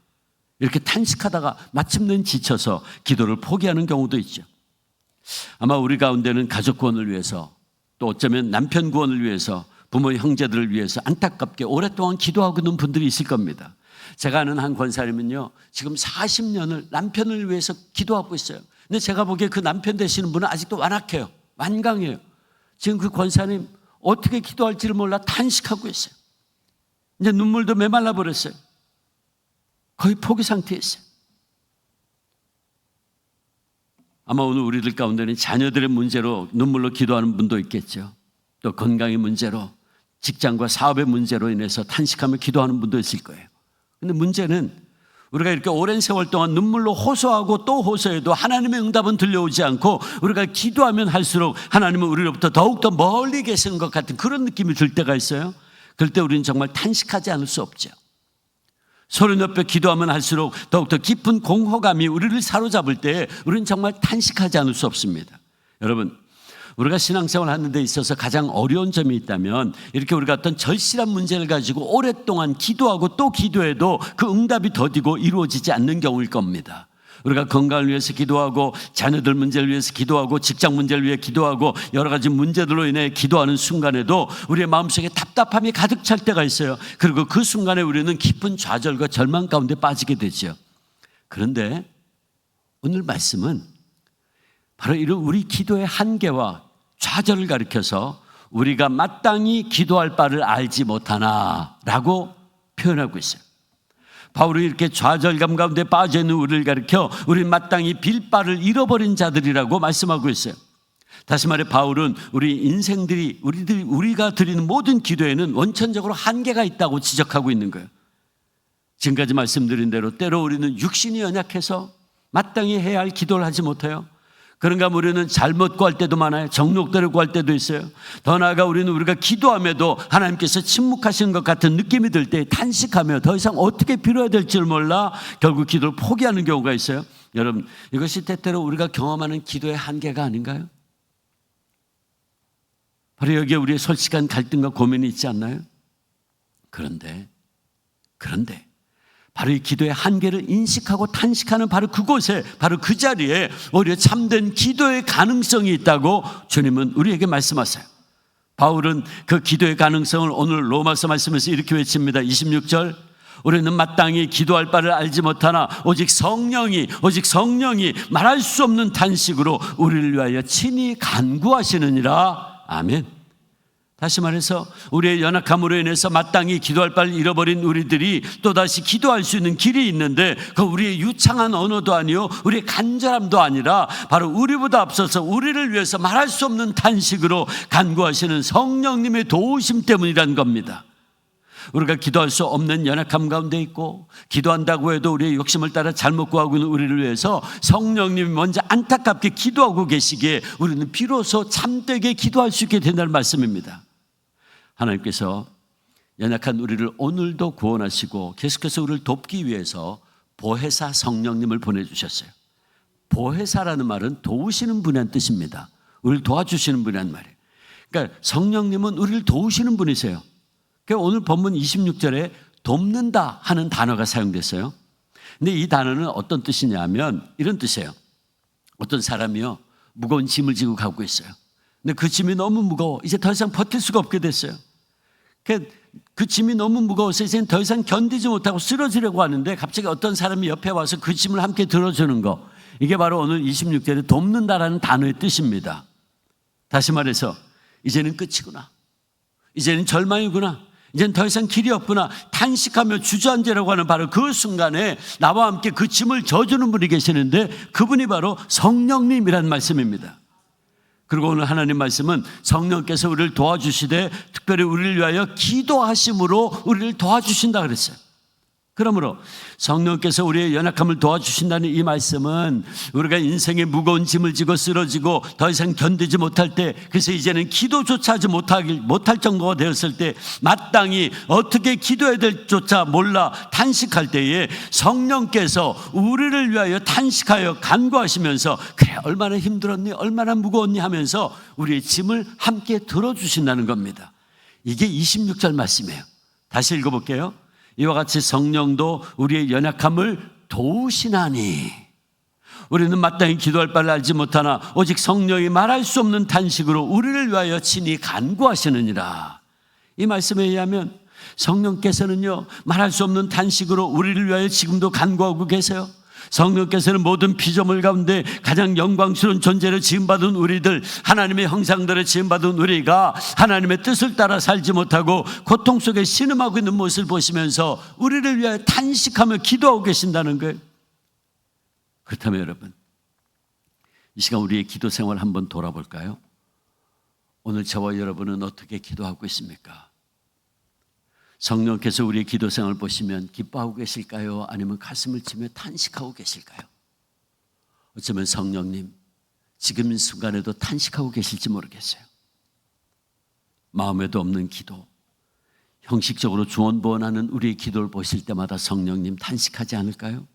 이렇게 탄식하다가 마침내 지쳐서 기도를 포기하는 경우도 있죠. 아마 우리 가운데는 가족 구원을 위해서 또 어쩌면 남편 구원을 위해서 부모 형제들을 위해서 안타깝게 오랫동안 기도하고 있는 분들이 있을 겁니다. 제가 아는 한 권사님은요 지금 40년을 남편을 위해서 기도하고 있어요. 근데 제가 보기에 그 남편 되시는 분은 아직도 완악해요. 완강해요. 지금 그 권사님 어떻게 기도할지를 몰라 탄식하고 있어요. 이제 눈물도 메말라 버렸어요. 거의 포기 상태에 있어요. 아마 오늘 우리들 가운데는 자녀들의 문제로 눈물로 기도하는 분도 있겠죠. 또 건강의 문제로, 직장과 사업의 문제로 인해서 탄식하며 기도하는 분도 있을 거예요. 근데 문제는 우리가 이렇게 오랜 세월 동안 눈물로 호소하고 또 호소해도 하나님의 응답은 들려오지 않고 우리가 기도하면 할수록 하나님은 우리로부터 더욱더 멀리 계시는 것 같은 그런 느낌이 들 때가 있어요. 그럴 때 우리는 정말 탄식하지 않을 수 없죠. 소리 높여 기도하면 할수록 더욱더 깊은 공허감이 우리를 사로잡을 때 우리는 정말 탄식하지 않을 수 없습니다. 여러분, 우리가 신앙생활 하는 데 있어서 가장 어려운 점이 있다면 이렇게 우리가 어떤 절실한 문제를 가지고 오랫동안 기도하고 또 기도해도 그 응답이 더디고 이루어지지 않는 경우일 겁니다. 우리가 건강을 위해서 기도하고 자녀들 문제를 위해서 기도하고 직장 문제를 위해 기도하고 여러 가지 문제들로 인해 기도하는 순간에도 우리의 마음속에 답답함이 가득 찰 때가 있어요. 그리고 그 순간에 우리는 깊은 좌절과 절망 가운데 빠지게 되죠. 그런데 오늘 말씀은 바로 이런 우리 기도의 한계와 좌절을 가리켜서 우리가 마땅히 기도할 바를 알지 못하나라고 표현하고 있어요. 바울이 이렇게 좌절감 가운데 빠져있는 우리를 가리켜 우리 마땅히 빌 바를 잃어버린 자들이라고 말씀하고 있어요. 다시 말해 바울은 우리 인생들이 우리가 드리는 모든 기도에는 원천적으로 한계가 있다고 지적하고 있는 거예요. 지금까지 말씀드린 대로 때로 우리는 육신이 연약해서 마땅히 해야 할 기도를 하지 못해요. 그런가 하면 우리는 잘못 구할 때도 많아요. 정욕대로 구할 때도 있어요. 더 나아가 우리가 기도함에도 하나님께서 침묵하시는 것 같은 느낌이 들 때 탄식하며 더 이상 어떻게 빌어야 될지를 몰라 결국 기도를 포기하는 경우가 있어요. 여러분, 이것이 때때로 우리가 경험하는 기도의 한계가 아닌가요? 바로 여기에 우리의 솔직한 갈등과 고민이 있지 않나요? 그런데 바로 이 기도의 한계를 인식하고 탄식하는 바로 그곳에, 바로 그 자리에 오히려 참된 기도의 가능성이 있다고 주님은 우리에게 말씀하세요. 바울은 그 기도의 가능성을 오늘 로마서 말씀에서 이렇게 외칩니다. 26절, 우리는 마땅히 기도할 바를 알지 못하나 오직 성령이 말할 수 없는 탄식으로 우리를 위하여 친히 간구하시느니라. 아멘. 다시 말해서 우리의 연약함으로 인해서 마땅히 기도할 바를 잃어버린 우리들이 또다시 기도할 수 있는 길이 있는데 그 우리의 유창한 언어도 아니요 우리의 간절함도 아니라 바로 우리보다 앞서서 우리를 위해서 말할 수 없는 탄식으로 간구하시는 성령님의 도우심 때문이란 겁니다. 우리가 기도할 수 없는 연약함 가운데 있고 기도한다고 해도 우리의 욕심을 따라 잘못 구하고 있는 우리를 위해서 성령님이 먼저 안타깝게 기도하고 계시기에 우리는 비로소 참되게 기도할 수 있게 된다는 말씀입니다. 하나님께서 연약한 우리를 오늘도 구원하시고 계속해서 우리를 돕기 위해서 보혜사 성령님을 보내주셨어요. 보혜사라는 말은 도우시는 분이란 뜻입니다. 우리를 도와주시는 분이란 말이에요. 그러니까 성령님은 우리를 도우시는 분이세요. 그러니까 오늘 본문 26절에 돕는다 하는 단어가 사용됐어요. 근데 이 단어는 어떤 뜻이냐면 이런 뜻이에요. 어떤 사람이요 무거운 짐을 지고 가고 있어요. 근데 그 짐이 너무 무거워 이제 더 이상 버틸 수가 없게 됐어요. 그 짐이 너무 무거워서 이제 더 이상 견디지 못하고 쓰러지려고 하는데 갑자기 어떤 사람이 옆에 와서 그 짐을 함께 들어주는 거, 이게 바로 오늘 26절에 돕는다라는 단어의 뜻입니다. 다시 말해서 이제는 끝이구나, 이제는 절망이구나, 이제는 더 이상 길이 없구나 탄식하며 주저앉으라고 하는 바로 그 순간에 나와 함께 그 짐을 져주는 분이 계시는데 그분이 바로 성령님이라는 말씀입니다. 그리고 오늘 하나님 말씀은 성령께서 우리를 도와주시되 특별히 우리를 위하여 기도하심으로 우리를 도와주신다 그랬어요. 그러므로 성령께서 우리의 연약함을 도와주신다는 이 말씀은 우리가 인생의 무거운 짐을 지고 쓰러지고 더 이상 견디지 못할 때, 그래서 이제는 기도조차 하지 못할 정도가 되었을 때 마땅히 어떻게 기도해야 될조차 몰라 탄식할 때에 성령께서 우리를 위하여 탄식하여 간구하시면서 그래 얼마나 힘들었니 얼마나 무거웠니 하면서 우리의 짐을 함께 들어주신다는 겁니다. 이게 26절 말씀이에요. 다시 읽어볼게요. 이와 같이 성령도 우리의 연약함을 도우시나니 우리는 마땅히 기도할 바를 알지 못하나 오직 성령이 말할 수 없는 탄식으로 우리를 위하여 친히 간구하시느니라. 이 말씀에 의하면 성령께서는요 말할 수 없는 탄식으로 우리를 위하여 지금도 간구하고 계세요. 성령께서는 모든 피조물 가운데 가장 영광스러운 존재로 지음받은 우리들, 하나님의 형상대로 지음받은 우리가 하나님의 뜻을 따라 살지 못하고 고통 속에 신음하고 있는 모습을 보시면서 우리를 위하여 탄식하며 기도하고 계신다는 거예요. 그렇다면 여러분, 이 시간 우리의 기도 생활 한번 돌아볼까요? 오늘 저와 여러분은 어떻게 기도하고 있습니까? 성령께서 우리의 기도 생활을 보시면 기뻐하고 계실까요? 아니면 가슴을 치며 탄식하고 계실까요? 어쩌면 성령님 지금 이 순간에도 탄식하고 계실지 모르겠어요. 마음에도 없는 기도, 형식적으로 주원부원하는 우리의 기도를 보실 때마다 성령님 탄식하지 않을까요?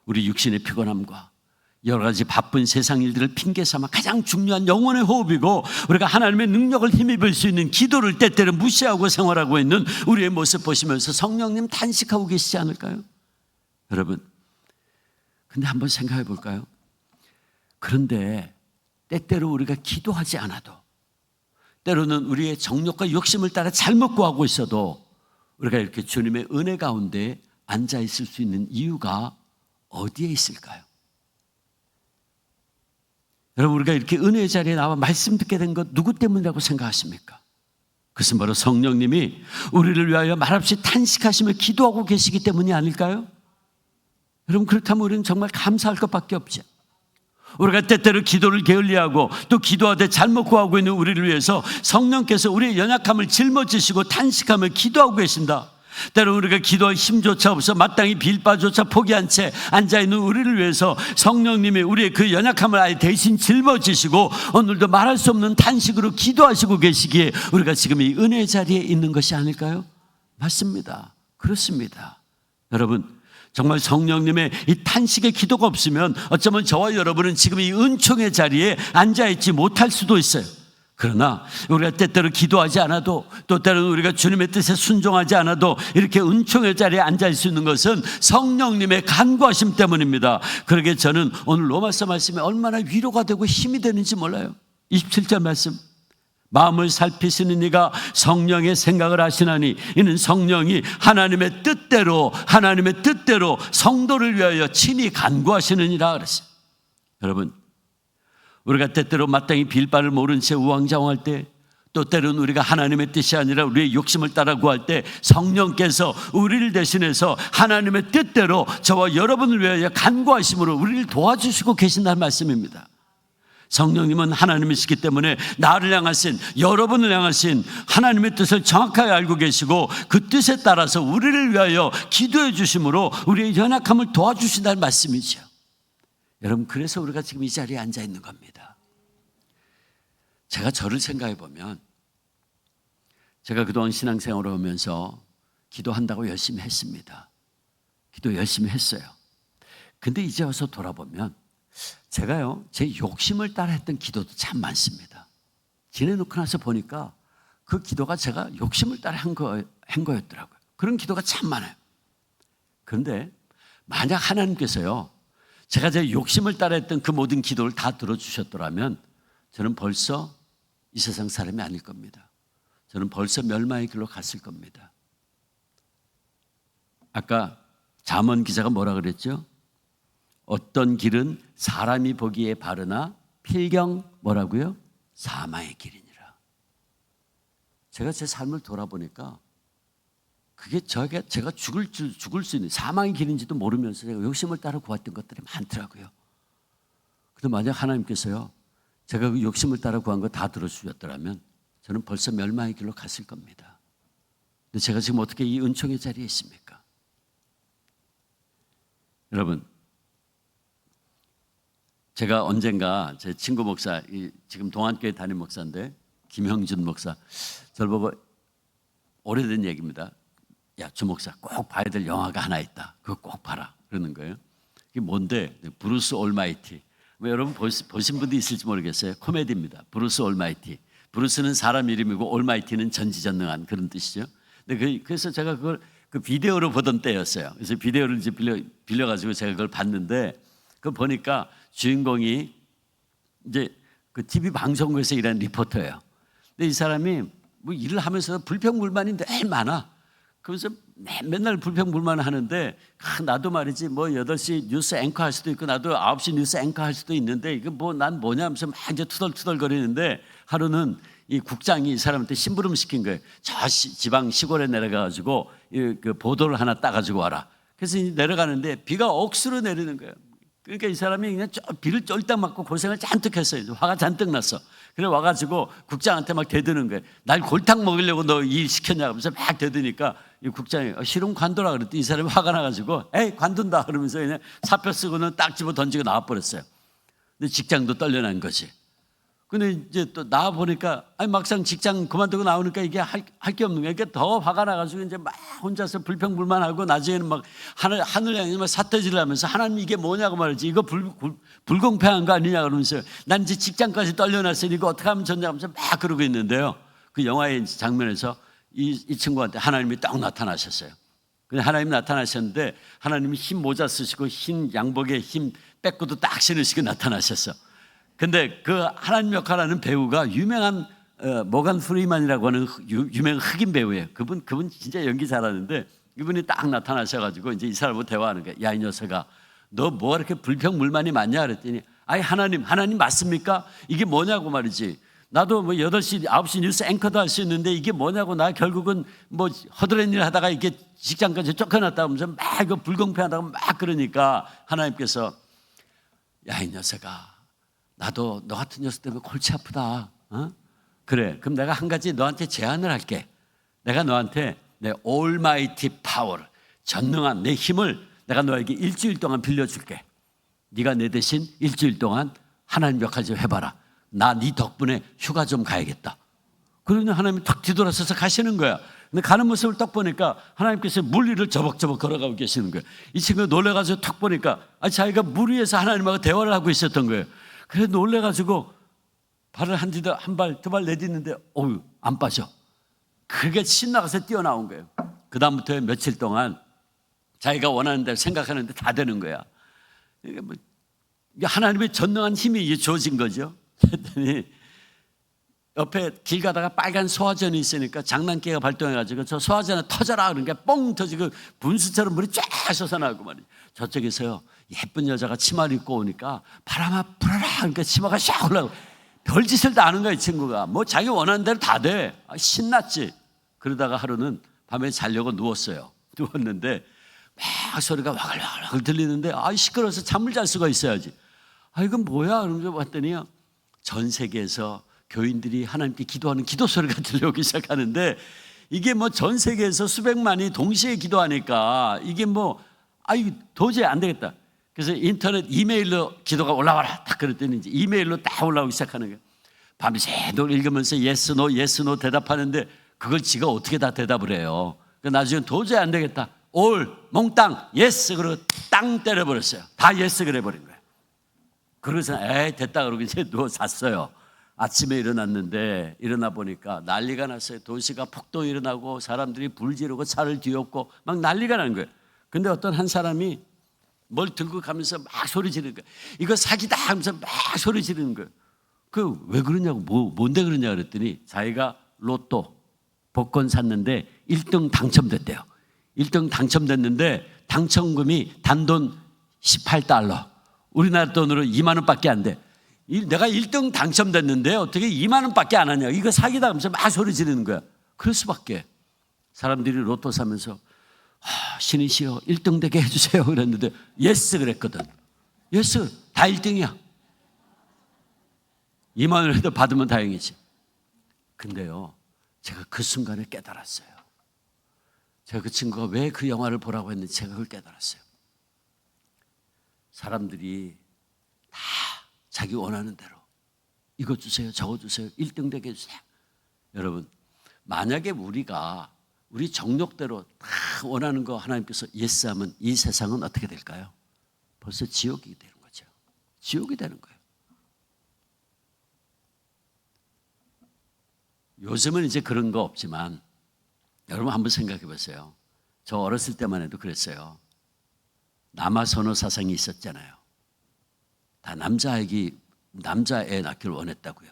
우리 육신의 피곤함과 여러 가지 바쁜 세상 일들을 핑계 삼아 가장 중요한 영혼의 호흡이고 우리가 하나님의 능력을 힘입을 수 있는 기도를 때때로 무시하고 생활하고 있는 우리의 모습 보시면서 성령님 탄식하고 계시지 않을까요? 여러분, 근데 한번 생각해 볼까요? 그런데 때때로 우리가 기도하지 않아도, 때로는 우리의 정욕과 욕심을 따라 잘못 구하고 있어도 우리가 이렇게 주님의 은혜 가운데 앉아 있을 수 있는 이유가 어디에 있을까요? 여러분, 우리가 이렇게 은혜의 자리에 나와 말씀 듣게 된 것 누구 때문이라고 생각하십니까? 그것은 바로 성령님이 우리를 위하여 말없이 탄식하시며 기도하고 계시기 때문이 아닐까요? 여러분, 그렇다면 우리는 정말 감사할 것밖에 없죠. 우리가 때때로 기도를 게을리하고 또 기도하되 잘못 구하고 있는 우리를 위해서 성령께서 우리의 연약함을 짊어지시고 탄식하며 기도하고 계신다. 때로 우리가 기도할 힘조차 없어 마땅히 빌 바조차 포기한 채 앉아있는 우리를 위해서 성령님이 우리의 그 연약함을 아예 대신 짊어지시고 오늘도 말할 수 없는 탄식으로 기도하시고 계시기에 우리가 지금 이 은혜의 자리에 있는 것이 아닐까요? 맞습니다. 그렇습니다. 여러분, 정말 성령님의 이 탄식의 기도가 없으면 어쩌면 저와 여러분은 지금 이 은총의 자리에 앉아있지 못할 수도 있어요. 그러나 우리가 때때로 기도하지 않아도 또 때로는 우리가 주님의 뜻에 순종하지 않아도 이렇게 은총의 자리에 앉아 있을 수 있는 것은 성령님의 간구하심 때문입니다. 그러게 저는 오늘 로마서 말씀이 얼마나 위로가 되고 힘이 되는지 몰라요. 27절 말씀, 마음을 살피시는 이가 성령의 생각을 하시나니 이는 성령이 하나님의 뜻대로 성도를 위하여 친히 간구하시느니라 그랬어요. 여러분, 우리가 때때로 마땅히 빌 바를 모른 채 우왕좌왕할 때, 또 때로는 우리가 하나님의 뜻이 아니라 우리의 욕심을 따라 구할 때 성령께서 우리를 대신해서 하나님의 뜻대로 저와 여러분을 위하여 간구하심으로 우리를 도와주시고 계신다는 말씀입니다. 성령님은 하나님이시기 때문에 나를 향하신, 여러분을 향하신 하나님의 뜻을 정확하게 알고 계시고 그 뜻에 따라서 우리를 위하여 기도해 주심으로 우리의 연약함을 도와주신다는 말씀이죠. 여러분, 그래서 우리가 지금 이 자리에 앉아 있는 겁니다. 제가 저를 생각해 보면 제가 그동안 신앙생활을 하면서 기도한다고 열심히 했습니다. 기도 열심히 했어요. 근데 이제 와서 돌아보면 제가요, 제 욕심을 따라 했던 기도도 참 많습니다. 지내놓고 나서 보니까 그 기도가 제가 욕심을 따라 한 거였더라고요. 그런 기도가 참 많아요. 그런데 만약 하나님께서요, 제가 제 욕심을 따라 했던 그 모든 기도를 다 들어주셨더라면 저는 벌써 이 세상 사람이 아닐 겁니다. 저는 벌써 멸망의 길로 갔을 겁니다. 아까 잠언 기자가 뭐라 그랬죠? 어떤 길은 사람이 보기에 바르나 필경 뭐라고요? 사망의 길이니라. 제가 제 삶을 돌아보니까 그게 제가 죽을 수 있는 사망의 길인지도 모르면서 제가 욕심을 따라 구했던 것들이 많더라고요. 그런데 만약 하나님께서요, 제가 그 욕심을 따라 구한 거 다 들어주셨더라면 저는 벌써 멸망의 길로 갔을 겁니다. 근데 제가 지금 어떻게 이 은총의 자리에 있습니까? 여러분, 제가 언젠가 제 친구 목사, 지금 동안교회 담임 목사인데 김형준 목사, 저를 보고 오래된 얘기입니다. 야, 주 목사 꼭 봐야 될 영화가 하나 있다. 그거 꼭 봐라. 그러는 거예요. 그게 뭔데? 브루스 올마이티. 뭐 여러분 보신 분도 있을지 모르겠어요. 코미디입니다. 브루스 올마이티. 브루스는 사람 이름이고 올마이티는 전지전능한 그런 뜻이죠. 근데 그래서 제가 그걸 그 비디오로 보던 때였어요. 그래서 비디오를 이제 빌려가지고 제가 그걸 봤는데 그걸 보니까 주인공이 이제 그 TV 방송국에서 일하는 리포터예요. 근데 이 사람이 뭐 일을 하면서 불평불만이 늘 많아. 그래서 맨날 불평불만을 하는데 나도 말이지 뭐 8시 뉴스 앵커 할 수도 있고 나도 9시 뉴스 앵커 할 수도 있는데 이거 뭐 난 뭐냐 하면서 막 이제 투덜투덜거리는데 하루는 이 국장이 이 사람한테 심부름 시킨 거예요. 저 지방 시골에 내려가가지고 그 보도를 하나 따가지고 와라. 그래서 내려가는데 비가 억수로 내리는 거예요. 그러니까 이 사람이 그냥 비를 쫄딱 맞고 고생을 잔뜩 했어요. 화가 잔뜩 났어. 그래 와가지고 국장한테 막 대드는 거예요. 날 골탕 먹이려고 너 일 시켰냐 하면서 막 대드니까 이 국장이 실은 관두라 그랬더니 이 사람이 화가 나가지고 에이 관둔다 그러면서 그냥 사표 쓰고는 딱 집어 던지고 나와버렸어요. 근데 직장도 떨려난 거지. 근데 이제 또 나와 보니까 아니 막상 직장 그만두고 나오니까 이게 할 게 없는 거야. 그러니까 더 화가 나가지고 이제 막 혼자서 불평불만하고 나중에는 막 하늘 향해서 막 삿대질을 하면서 하나님 이게 뭐냐고 말이지. 이거 불공평한 거 아니냐 그러면서 난 이제 직장까지 떨려놨으니 이거 어떻게 하면 좋냐 하면서 막 그러고 있는데요. 그 영화의 장면에서 이 친구한테 하나님이 딱 나타나셨어요. 근데 하나님이 나타나셨는데 하나님이 흰 모자 쓰시고 흰 양복에 흰 빼꾸도 딱 신으시고 나타나셨어. 근데 그 하나님 역할하는 배우가 유명한 모간 프리만이라고 하는 유명한 흑인 배우예요. 그분 진짜 연기 잘하는데 이분이 딱 나타나셔가지고 이제 이 사람하고 대화하는 거야. 야 이 녀석아, 너 뭐가 이렇게 불평불만이 많냐 그랬더니 아니 하나님 맞습니까? 이게 뭐냐고 말이지. 나도 뭐 8시 9시 뉴스 앵커도 할 수 있는데 이게 뭐냐고. 나 결국은 뭐 허드렛 일 하다가 이렇게 직장까지 쫓겨났다 하면서 막 이거 불공평하다고 막 그러니까 하나님께서 야 이 녀석아, 나도 너 같은 녀석 때문에 골치 아프다. 그래, 그럼 내가 한 가지 너한테 제안을 할게. 내가 너한테 내 almighty power, 전능한 내 힘을 내가 너에게 일주일 동안 빌려줄게. 네가 내 대신 일주일 동안 하나님 역할 좀 해봐라. 나 네 덕분에 휴가 좀 가야겠다. 그러니 하나님이 탁 뒤돌아서서 가시는 거야. 근데 가는 모습을 딱 보니까 하나님께서 물 위를 저벅저벅 걸어가고 계시는 거예요. 이 친구가 놀래가지고 탁 보니까 자기가 물 위에서 하나님하고 대화를 하고 있었던 거예요. 그래서 놀래가지고 발을 한 발, 두 발 내딛는데 어휴 안 빠져. 그게 신나가서 뛰어나온 거예요. 그 다음부터 며칠 동안 자기가 원하는 대로 생각하는데 다 되는 거야. 이게 뭐 하나님의 전능한 힘이 주어진 거죠. 그랬더니 옆에 길 가다가 빨간 소화전이 있으니까 장난기가 발동해가지고 저 소화전에 터져라 그러니까 뻥 터지고 분수처럼 물이 쫙 솟아나고 말이에요. 저쪽에서요 예쁜 여자가 치마를 입고 오니까 바람아 불어라 그러니까 치마가 샥 올라오고 별짓을 다 하는 거야 이 친구가. 뭐 자기 원하는 대로 다 돼. 신났지. 그러다가 하루는 밤에 자려고 누웠어요. 누웠는데 막 소리가 와글와글 들리는데 시끄러워서 잠을 잘 수가 있어야지. 이건 뭐야 그러면서 봤더니요 전 세계에서 교인들이 하나님께 기도하는 기도 소리가 들려오기 시작하는데 이게 뭐 전 세계에서 수백만이 동시에 기도하니까 이게 뭐 도저히 안 되겠다. 그래서 인터넷 이메일로 기도가 올라와라 딱 그랬더니 이제 이메일로 딱 올라오기 시작하는 거예요. 밤새도록 읽으면서 예스 노 대답하는데 그걸 지가 어떻게 다 대답을 해요. 그러니까 나중에 도저히 안 되겠다. 올 몽땅 예스 그러고 땅 때려버렸어요. 다 예스 그래버린 거예요. 그러고서 됐다 그러고 이제 누워 잤어요. 아침에 일어났는데 일어나 보니까 난리가 났어요. 도시가 폭동 일어나고 사람들이 불 지르고 차를 뒤엎고 막 난리가 난 거예요. 근데 어떤 한 사람이 뭘 들고 가면서 막 소리 지르는 거예요. 이거 사기다 하면서 막 소리 지르는 거예요. 그 왜 그러냐고 뭔데 그러냐 그랬더니 자기가 로또 복권 샀는데 1등 당첨됐대요. 1등 당첨됐는데 당첨금이 단돈 18달러. 우리나라 돈으로 2만 원밖에 안 돼. 내가 1등 당첨됐는데 어떻게 2만 원밖에 안 하냐. 이거 사기다 하면서 막 소리 지르는 거야. 그럴 수밖에. 사람들이 로또 사면서 신이시여 1등 되게 해주세요 그랬는데 예스 그랬거든. 예스 다 1등이야. 2만 원이라도 받으면 다행이지. 근데요 제가 그 순간에 깨달았어요. 제가 그 친구가 왜 그 영화를 보라고 했는지 제가 그걸 깨달았어요. 사람들이 다 자기 원하는 대로 이거 주세요 저거 주세요 1등 되게 해주세요. 여러분 만약에 우리가 우리 정욕대로 다 원하는 거 하나님께서 예스하면 이 세상은 어떻게 될까요? 벌써 지옥이 되는 거죠. 지옥이 되는 거예요. 요즘은 이제 그런 거 없지만 여러분 한번 생각해 보세요. 저 어렸을 때만 해도 그랬어요. 남아선호 사상이 있었잖아요. 다 남자애 낳기를 원했다고요.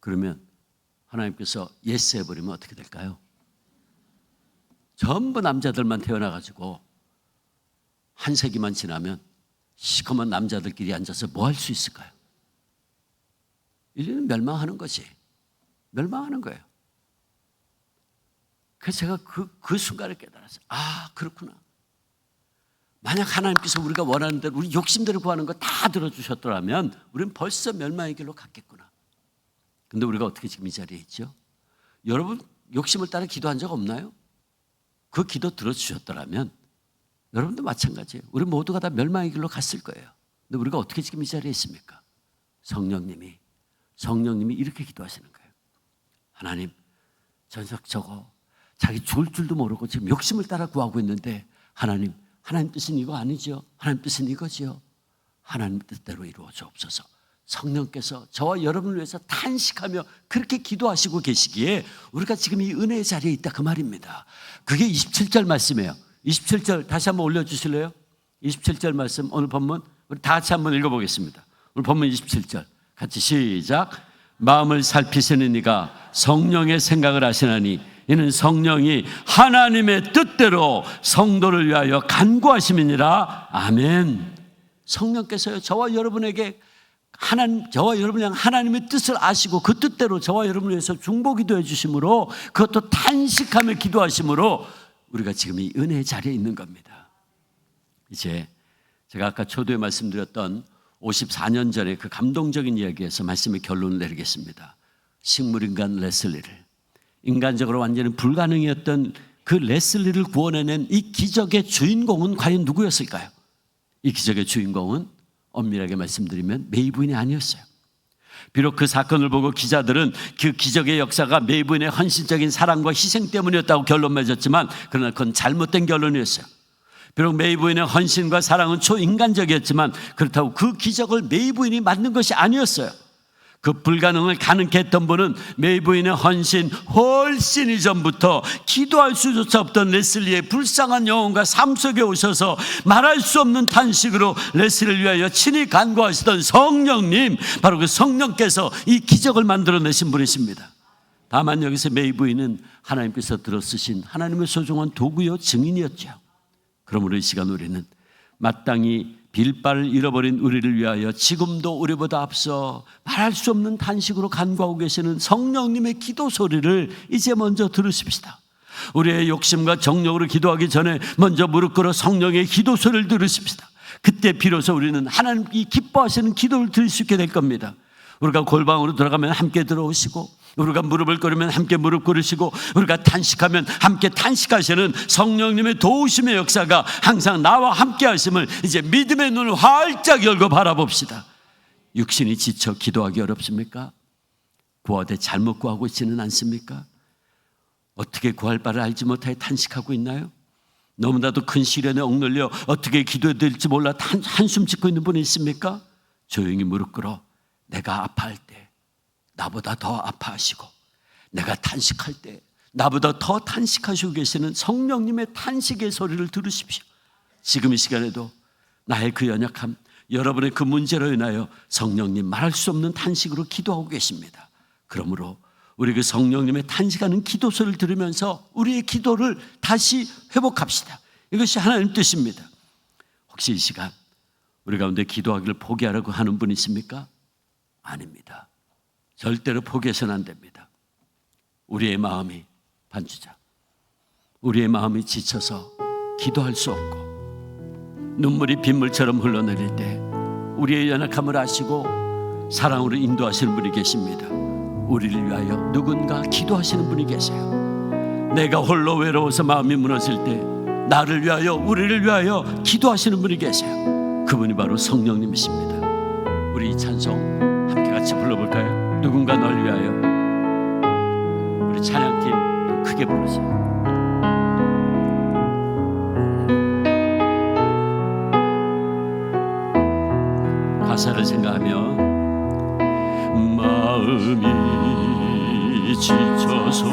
그러면 하나님께서 예스 해버리면 어떻게 될까요? 전부 남자들만 태어나가지고 한 세기만 지나면 시커먼 남자들끼리 앉아서 뭐 할 수 있을까요? 인류는 멸망하는 거지. 멸망하는 거예요. 그래서 제가 그 순간에 깨달았어요. 그렇구나. 만약 하나님께서 우리가 원하는 대로 우리 욕심대로 구하는 거 다 들어주셨더라면 우리는 벌써 멸망의 길로 갔겠구나. 근데 우리가 어떻게 지금 이 자리에 있죠? 여러분 욕심을 따라 기도한 적 없나요? 그 기도 들어주셨더라면 여러분도 마찬가지예요. 우리 모두가 다 멸망의 길로 갔을 거예요. 근데 우리가 어떻게 지금 이 자리에 있습니까? 성령님이 이렇게 기도하시는 거예요. 하나님, 저거 자기 죽을 줄도 모르고 지금 욕심을 따라 구하고 있는데 하나님 뜻은 이거 아니죠? 하나님 뜻은 이거지요? 하나님 뜻대로 이루어 주옵소서. 성령께서 저와 여러분을 위해서 탄식하며 그렇게 기도하시고 계시기에 우리가 지금 이 은혜의 자리에 있다 그 말입니다. 그게 27절 말씀이에요. 27절 다시 한번 올려주실래요? 27절 말씀 오늘 본문 우리 다 같이 한번 읽어보겠습니다. 오늘 본문 27절 같이 시작. 마음을 살피시는 이가 성령의 생각을 하시나니 이는 성령이 하나님의 뜻대로 성도를 위하여 간구하심이니라. 아멘. 성령께서요 저와 여러분에게 저와 여러분이 하나님의 뜻을 아시고 그 뜻대로 저와 여러분을 위해서 중보기도 해주심으로 그것도 탄식하며 기도하심으로 우리가 지금 이 은혜의 자리에 있는 겁니다. 이제 제가 아까 초도에 말씀드렸던 54년 전에 그 감동적인 이야기에서 말씀의 결론을 내리겠습니다. 식물인간 레슬리를 인간적으로 완전히 불가능이었던 그 레슬리를 구원해낸 이 기적의 주인공은 과연 누구였을까요? 이 기적의 주인공은 엄밀하게 말씀드리면 메이 부인이 아니었어요. 비록 그 사건을 보고 기자들은 그 기적의 역사가 메이 부인의 헌신적인 사랑과 희생 때문이었다고 결론 맺었지만 그러나 그건 잘못된 결론이었어요. 비록 메이 부인의 헌신과 사랑은 초인간적이었지만 그렇다고 그 기적을 메이 부인이 만든 것이 아니었어요. 그 불가능을 가능케 했던 분은 메이 부인의 헌신 훨씬 이전부터 기도할 수조차 없던 레슬리의 불쌍한 영혼과 삶 속에 오셔서 말할 수 없는 탄식으로 레슬리를 위하여 친히 간구하시던 성령님, 바로 그 성령께서 이 기적을 만들어내신 분이십니다. 다만 여기서 메이 부인은 하나님께서 들어쓰신 하나님의 소중한 도구요 증인이었죠. 그러므로 이 시간 우리는 마땅히 빌바를 잃어버린 우리를 위하여 지금도 우리보다 앞서 말할 수 없는 탄식으로 간구하고 계시는 성령님의 기도 소리를 이제 먼저 들으십시다. 우리의 욕심과 정욕으로 기도하기 전에 먼저 무릎 꿇어 성령의 기도 소리를 들으십시다. 그때 비로소 우리는 하나님이 기뻐하시는 기도를 들을 수 있게 될 겁니다. 우리가 골방으로 들어가면 함께 들어오시고, 우리가 무릎을 꿇으면 함께 무릎 꿇으시고, 우리가 탄식하면 함께 탄식하시는 성령님의 도우심의 역사가 항상 나와 함께 하심을 이제 믿음의 눈을 활짝 열고 바라봅시다. 육신이 지쳐 기도하기 어렵습니까? 구하되 잘못 구하고 있지는 않습니까? 어떻게 구할 바를 알지 못하여 탄식하고 있나요? 너무나도 큰 시련에 억눌려 어떻게 기도해야 될지 몰라 한숨 짓고 있는 분이 있습니까? 조용히 무릎 꿇어 내가 아파할 때 나보다 더 아파하시고 내가 탄식할 때 나보다 더 탄식하시고 계시는 성령님의 탄식의 소리를 들으십시오. 지금 이 시간에도 나의 그 연약함, 여러분의 그 문제로 인하여 성령님 말할 수 없는 탄식으로 기도하고 계십니다. 그러므로 우리 그 성령님의 탄식하는 기도 소리를 들으면서 우리의 기도를 다시 회복합시다. 이것이 하나님 뜻입니다. 혹시 이 시간 우리 가운데 기도하기를 포기하라고 하는 분 있습니까? 아닙니다. 절대로 포기해서는 안 됩니다. 우리의 마음이 반주자, 우리의 마음이 지쳐서 기도할 수 없고 눈물이 빗물처럼 흘러내릴 때 우리의 연약함을 아시고 사랑으로 인도하시는 분이 계십니다. 우리를 위하여 누군가 기도하시는 분이 계세요. 내가 홀로 외로워서 마음이 무너질 때 나를 위하여 우리를 위하여 기도하시는 분이 계세요. 그분이 바로 성령님이십니다. 우리 이 찬송 함께 같이 불러볼까요? 누군가 널 위하여. 우리 찬양팀 크게 부르세요. 가사를 생각하며 마음이 지쳐서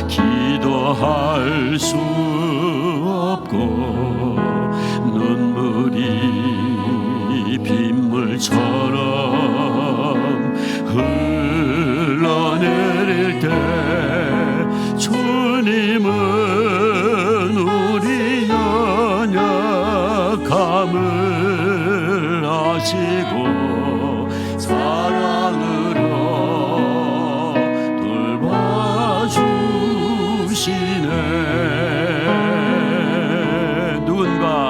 기도할 수 없고 눈물이 빗물처럼 흘러내릴 때 주님은 우리 연약함을 아시고 사랑으로 돌봐주시네. 누군가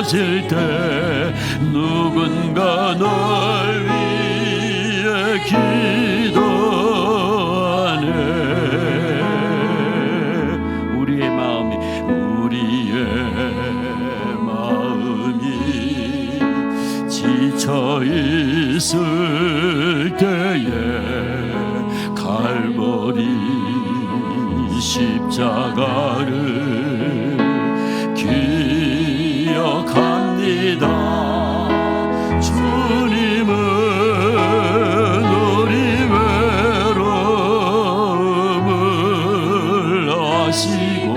무너질 때 누군가 널 위해 기도하네. 우리의 마음이 지쳐 있을 때에 갈보리 십자가를 기억합니다. 주님은 우리 외로움을 아시고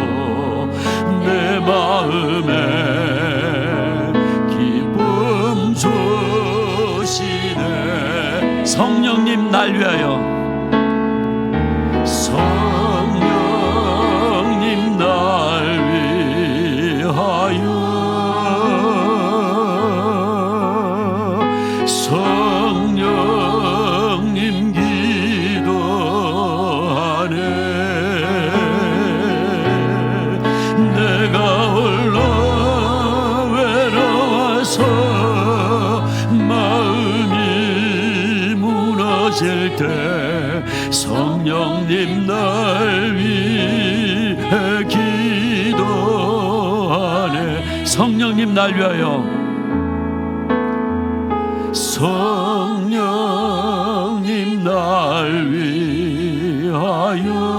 내 마음에 기쁨 주시네. 성령님 날 위하여, 성령님 날 위하여, 성령님 기도하네. 내가 홀로 외로워서 마음이 무너질 때 성령님 날 위해 기도하네. 성령님 날 위하여, 성령님 날 위하여,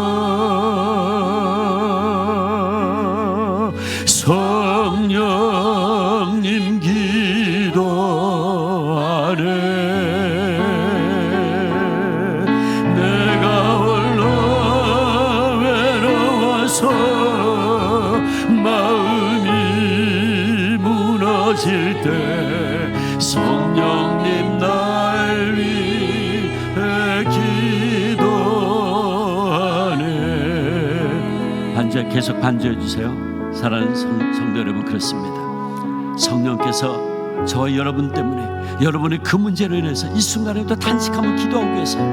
성령님 기도하네. 내가 홀로 외로워서 마음이 무너질 때 성령님 날 위해 기도하네. 계속 반주해 주세요. 사랑하는 성도 여러분, 그렇습니다. 성령께서 저와 여러분 때문에, 여러분의 그 문제로 인해서 이 순간에도 단식하며 기도하고 계세요.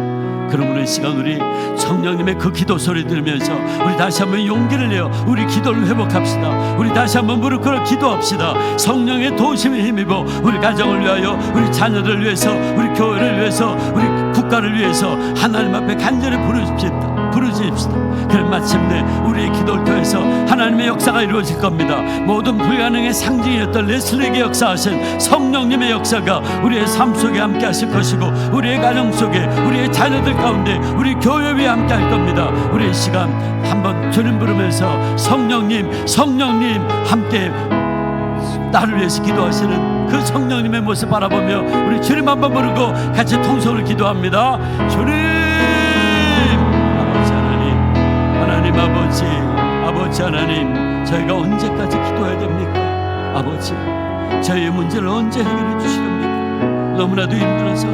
그러므로 이 시간 우리 성령님의 그 기도 소리 들으면서 우리 다시 한번 용기를 내어 우리 기도를 회복합시다. 우리 다시 한번 무릎 꿇어 기도합시다. 성령의 도우심에 힘입어 우리 가정을 위하여, 우리 자녀를 위해서, 우리 교회를 위해서, 우리 국가를 위해서 하나님 앞에 간절히 부르십시다. 그럼 마침내 우리의 기도를 통해서 하나님의 역사가 이루어질 겁니다. 모든 불가능의 상징이었던 레슬리에게 역사하신 성령님의 역사가 우리의 삶 속에 함께 하실 것이고, 우리의 가정 속에, 우리의 자녀들 가운데, 우리 교회 위에 함께 할 겁니다. 우리의 시간 한번 주님 부르면서 성령님 함께 나를 위해서 기도하시는 그 성령님의 모습 바라보며 우리 주님 한번 부르고 같이 통성으로 기도합니다. 주님, 아버지 하나님, 저희가 언제까지 기도해야 됩니까? 아버지, 저희의 문제를 언제 해결해 주시렵니까? 너무나도 힘들어서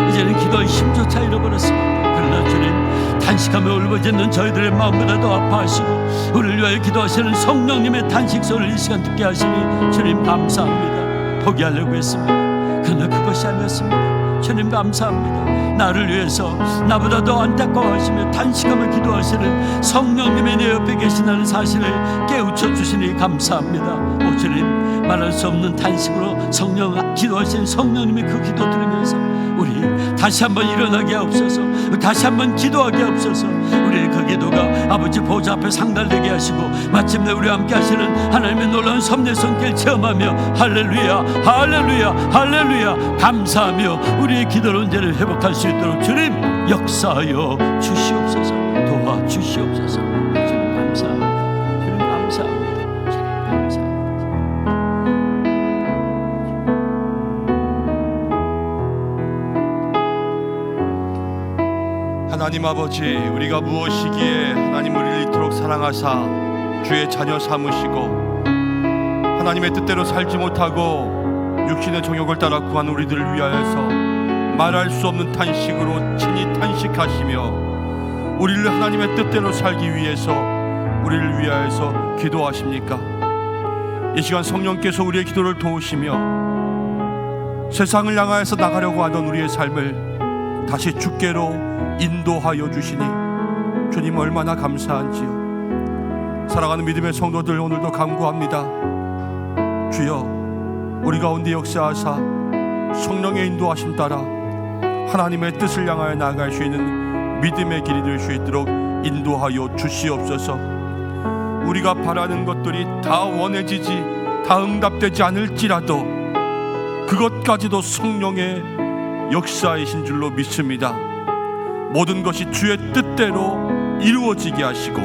이제는 기도의 힘조차 잃어버렸습니다. 그러나 주님, 단식하며 울부짖는 저희들의 마음보다 더 아파하시고 우리를 위하여 기도하시는 성령님의 단식 소리를 이 시간 듣게 하시니 주님 감사합니다. 포기하려고 했습니다. 그러나 그것이 아니었습니다. 주님 감사합니다. 나를 위해서 나보다 더 안타까워하시며 단식하며 기도하시는 성령님이 내 옆에 계시다는 사실을 깨우쳐 주시니 감사합니다. 오 주님, 말할 수 없는 단식으로 기도하시는 성령님의 그 기도 들으면서 우리 다시 한번 일어나게 하옵소서. 다시 한번 기도하게 하옵소서. 우리의 그 기도가 아버지 보좌 앞에 상달되게 하시고 마침내 우리와 함께 하시는 하나님의 놀라운 섭리의 손길 체험하며 할렐루야 할렐루야 할렐루야 감사하며 우리의 기도를 언제를 회복할 수 있도록 주님 역사하여 주시옵소서. 도와주시옵소서. 주님 감사합니다. 주님 감사합니다. 주님 감사합니다. 하나님 아버지, 우리가 무엇이기에 하나님 우리를 이토록 사랑하사 주의 자녀 삼으시고 하나님의 뜻대로 살지 못하고 육신의 정욕을 따라 구한 우리들을 위하여서 말할 수 없는 탄식으로 친히 탄식하시며 우리를 하나님의 뜻대로 살기 위해서 우리를 위하여서 기도하십니까? 이 시간 성령께서 우리의 기도를 도우시며 세상을 향하여서 나가려고 하던 우리의 삶을 다시 주께로 인도하여 주시니 주님 얼마나 감사한지요. 사랑하는 믿음의 성도들, 오늘도 간구합니다. 주여, 우리 가운데 역사하사 성령의 인도하심 따라 하나님의 뜻을 향하여 나아갈 수 있는 믿음의 길이 될 수 있도록 인도하여 주시옵소서. 우리가 바라는 것들이 다 원해지지, 다 응답되지 않을지라도 그것까지도 성령의 역사이신 줄로 믿습니다. 모든 것이 주의 뜻대로 이루어지게 하시고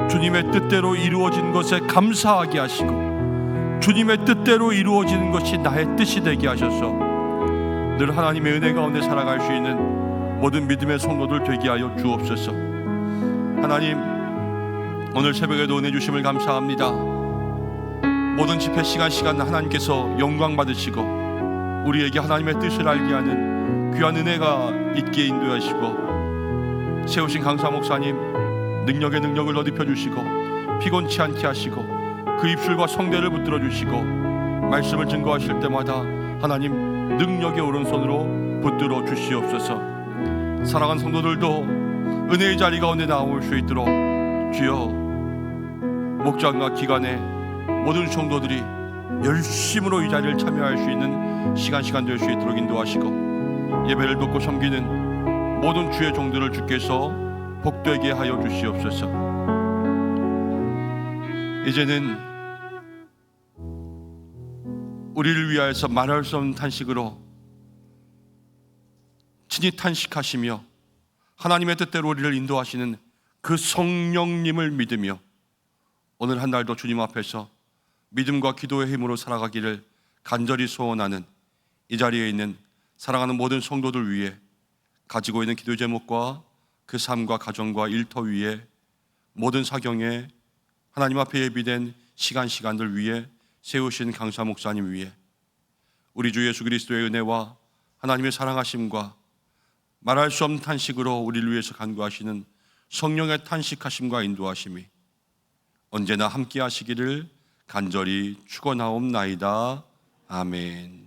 주님의 뜻대로 이루어진 것에 감사하게 하시고 주님의 뜻대로 이루어지는 것이 나의 뜻이 되게 하셔서 늘 하나님의 은혜 가운데 살아갈 수 있는 모든 믿음의 성도들 되게 하여 주옵소서. 하나님, 오늘 새벽에도 은혜 주심을 감사합니다. 모든 집회 시간 하나님께서 영광 받으시고 우리에게 하나님의 뜻을 알게 하는 귀한 은혜가 있게 인도하시고 세우신 강사 목사님 능력에 능력을 더입혀 주시고 피곤치 않게 하시고 그 입술과 성대를 붙들어 주시고 말씀을 증거하실 때마다 하나님 능력의 오른손으로 붙들어 주시옵소서. 사랑하는 성도들도 은혜의 자리 가운데 나올 수 있도록 주여 목장과 기관의 모든 성도들이 열심으로 이 자리를 참여할 수 있는 시간 될 수 있도록 인도하시고 예배를 돕고 섬기는 모든 주의 종들을 주께서 복되게 하여 주시옵소서. 이제는 우리를 위하여서 말할 수 없는 탄식으로 친히 탄식하시며 하나님의 뜻대로 우리를 인도하시는 그 성령님을 믿으며 오늘 한 날도 주님 앞에서 믿음과 기도의 힘으로 살아가기를 간절히 소원하는 이 자리에 있는 사랑하는 모든 성도들 위해 가지고 있는 기도 제목과 그 삶과 가정과 일터 위에 모든 사경에 하나님 앞에 예비된 시간들 위에 세우신 강사 목사님 위에 우리 주 예수 그리스도의 은혜와 하나님의 사랑하심과 말할 수 없는 탄식으로 우리를 위해서 간구하시는 성령의 탄식하심과 인도하심이 언제나 함께 하시기를 간절히 축원하옵나이다. 아멘.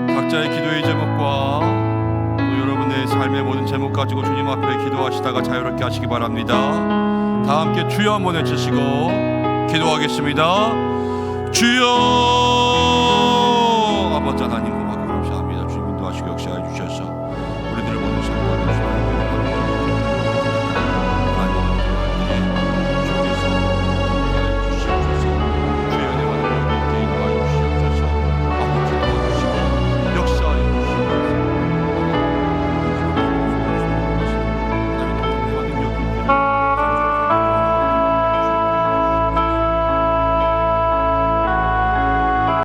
각자의 기도의 제목과 또 여러분의 삶의 모든 제목 가지고 주님 앞에 기도하시다가 자유롭게 하시기 바랍니다. 다 함께 주여 한번 외치시고 기도하겠습니다. 주여. 아버지 하나님 고맙고 감사합니다. 주님 인도하시고 역사해 주셔서 우리들을